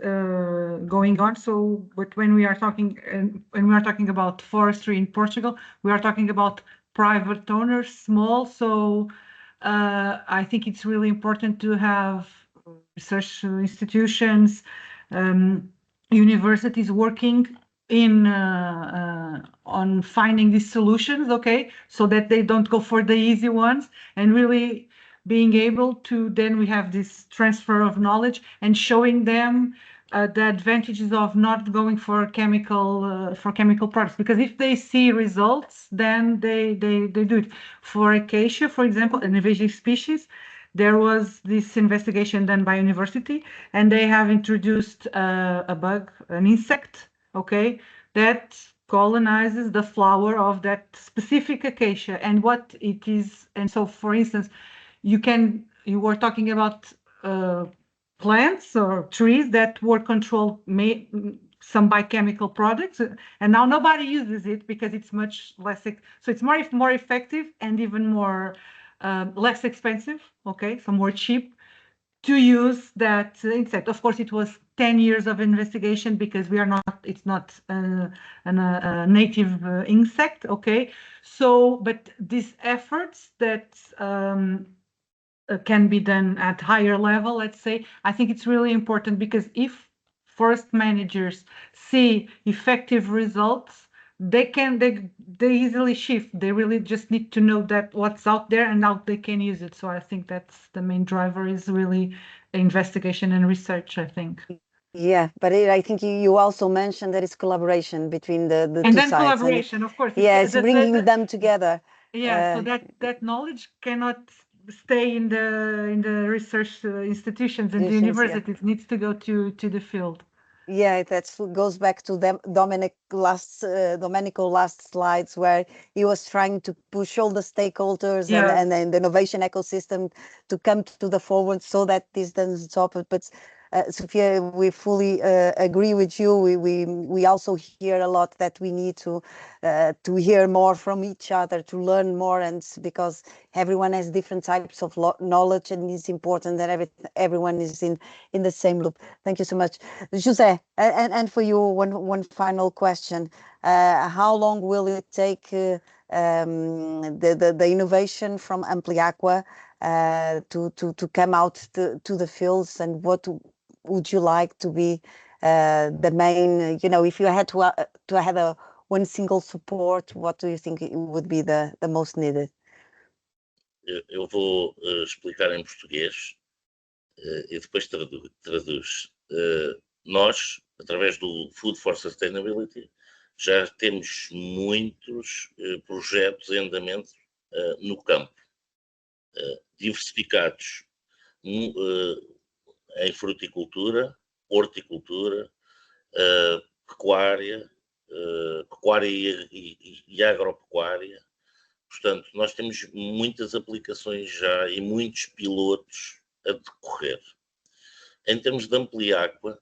going on. So, but when we are talking about forestry in Portugal, we are talking about private owners, small. So, I think it's really important to have research institutions, universities working on finding these solutions, okay, so that they don't go for the easy ones, and really being able to, then we have this transfer of knowledge and showing them the advantages of not going for chemical products, because if they see results, then they do it. For acacia, for example, an invasive species, there was this investigation done by university, and they have introduced a bug, an insect, okay, that colonizes the flower of that specific acacia, and what it is. And so, for instance, you were talking about plants or trees that were controlled some by chemical products, and now nobody uses it because it's much less, so it's more effective and even more less expensive, okay, so more cheap to use that insect. Of course, it was 10 years of investigation because it's not a native insect, okay? So, but these efforts that can be done at higher level, let's say, I think it's really important because if forest managers see effective results, they easily shift. They really just need to know that what's out there and how they can use it. So I think that's the main driver is really investigation and research, I think. Yeah, but I think you also mentioned that it's collaboration between the and two then sides. Collaboration, of course. Yes, bringing them together. Yeah, so that knowledge cannot stay in the research institutions and the universities. It needs to go to the field. Yeah, that goes back to Domenico last slides where he was trying to push all the stakeholders and the innovation ecosystem to come to the forward so that this doesn't stop it. But Sofia, we fully agree with you. We also hear a lot that we need to hear more from each other, to learn more, and because everyone has different types of knowledge, and it's important that everyone is in the same loop. Thank you so much, José. And for you, one final question: how long will it take the innovation from AmpliAqua to come out to the fields, and what would you like to be the main, if you had to have one single support, what do you think would be the most needed? Eu vou explicar em português e depois traduz. Nós, através do Food for Sustainability, já temos muitos projetos em andamento no campo, diversificados em fruticultura, horticultura, pecuária e agropecuária. Portanto, nós temos muitas aplicações já e muitos pilotos a decorrer. Em termos de AmpliAqua,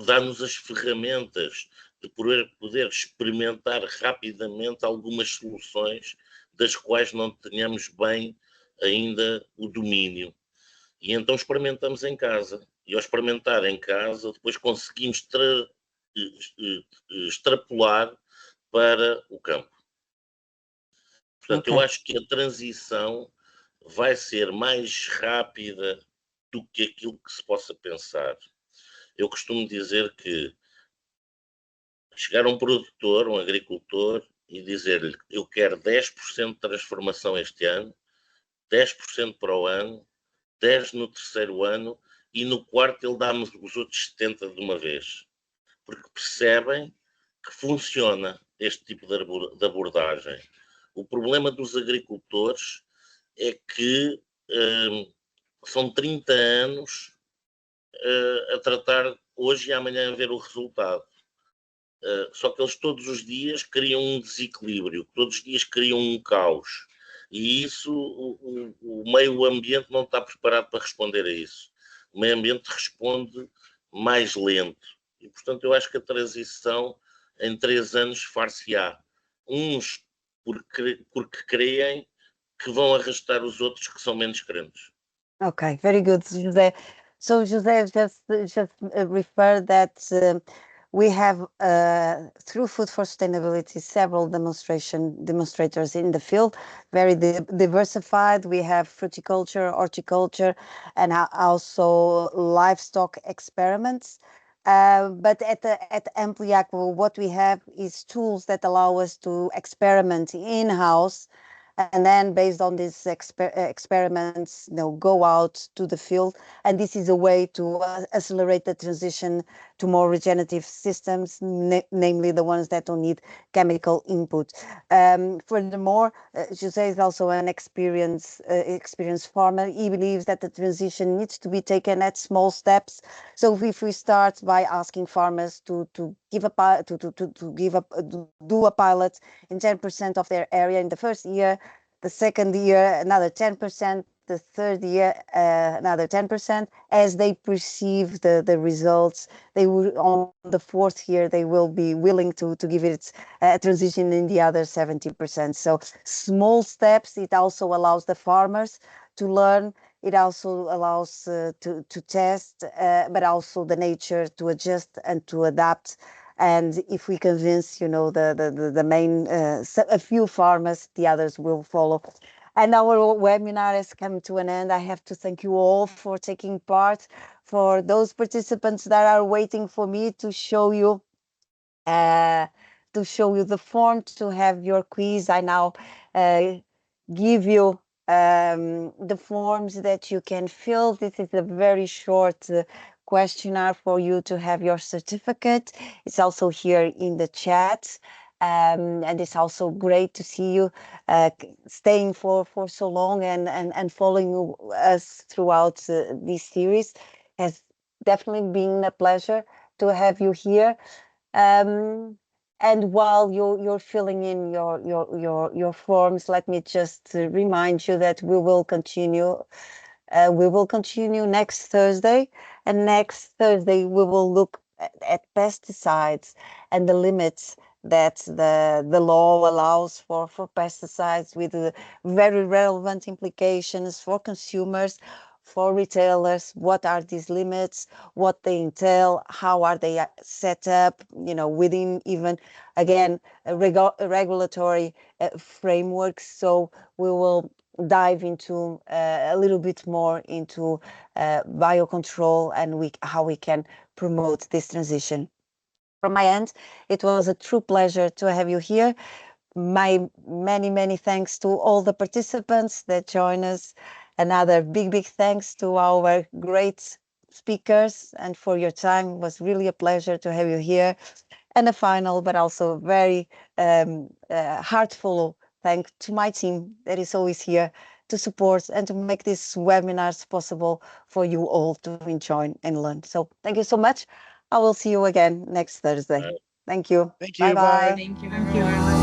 dá-nos as ferramentas de poder experimentar rapidamente algumas soluções das quais não tenhamos bem ainda o domínio. E então experimentamos em casa. E ao experimentar em casa, depois conseguimos extrapolar para o campo. Portanto, eu acho que a transição vai ser mais rápida do que aquilo que se possa pensar. Eu costumo dizer que chegar um produtor, um agricultor, e dizer-lhe: eu quero 10% de transformação este ano, 10% para o ano, 10% no terceiro ano, e no quarto ele dá-me os outros 70% de uma vez. Porque percebem que funciona este tipo de abordagem. O problema dos agricultores é que são 30 anos a tratar hoje e amanhã a ver o resultado. Só que eles todos os dias criam um desequilíbrio, todos os dias criam um caos. E isso, o meio ambiente não está preparado para responder a isso. O meio ambiente responde mais lento. E, portanto, eu acho que a transição em 3 anos far-se-á. Uns porque creem que vão arrastar os outros que são menos crentes. Okay, very good, José. So José just referred that we have through Food for Sustainability several demonstrators in the field, very diversified. We have fruticulture, horticulture, and also livestock experiments. But at AmpliAqua, what we have is tools that allow us to experiment in-house, and then based on these experiments, go out to the field. And this is a way to accelerate the transition to more regenerative systems, namely the ones that don't need chemical input. Furthermore, José is also an experienced farmer. He believes that the transition needs to be taken at small steps. So if we start by asking farmers to do a pilot in 10% of their area in the first year, the second year another 10%, the third year another 10%, as they perceive the results, they will, on the fourth year, they will be willing to give it a transition in the other 70%. So small steps, it also allows the farmers to learn It also allows to test, but also the nature to adjust and to adapt. And if we convince, the main, a few farmers, the others will follow. And our webinar has come to an end. I have to thank you all for taking part. For those participants that are waiting for me to show you the form to have your quiz, I now give you the forms that you can fill. This is a very short questionnaire for you to have your certificate. It's also here in the chat. And it's also great to see you staying for so long and following us throughout this series. Has definitely been a pleasure to have you here. And while you're filling in your forms, let me just remind you that we will continue. We will continue next Thursday, and next Thursday we will look at pesticides and the limits that the law allows for pesticides, with very relevant implications for consumers, for retailers. What are these limits? What they entail? How are they set up? Within even, again, a regulatory frameworks. So we will dive into a little bit more into biocontrol and how we can promote this transition. From my end, it was a true pleasure to have you here. My many thanks to all the participants that join us. Another big thanks to our great speakers and for your time. It was really a pleasure to have you here. And a final, but also very heartful thank to my team that is always here to support and to make these webinars possible for you all to enjoy and learn. So thank you so much. I will see you again next Thursday. Thank you. Thank you. Bye-bye. Thank you.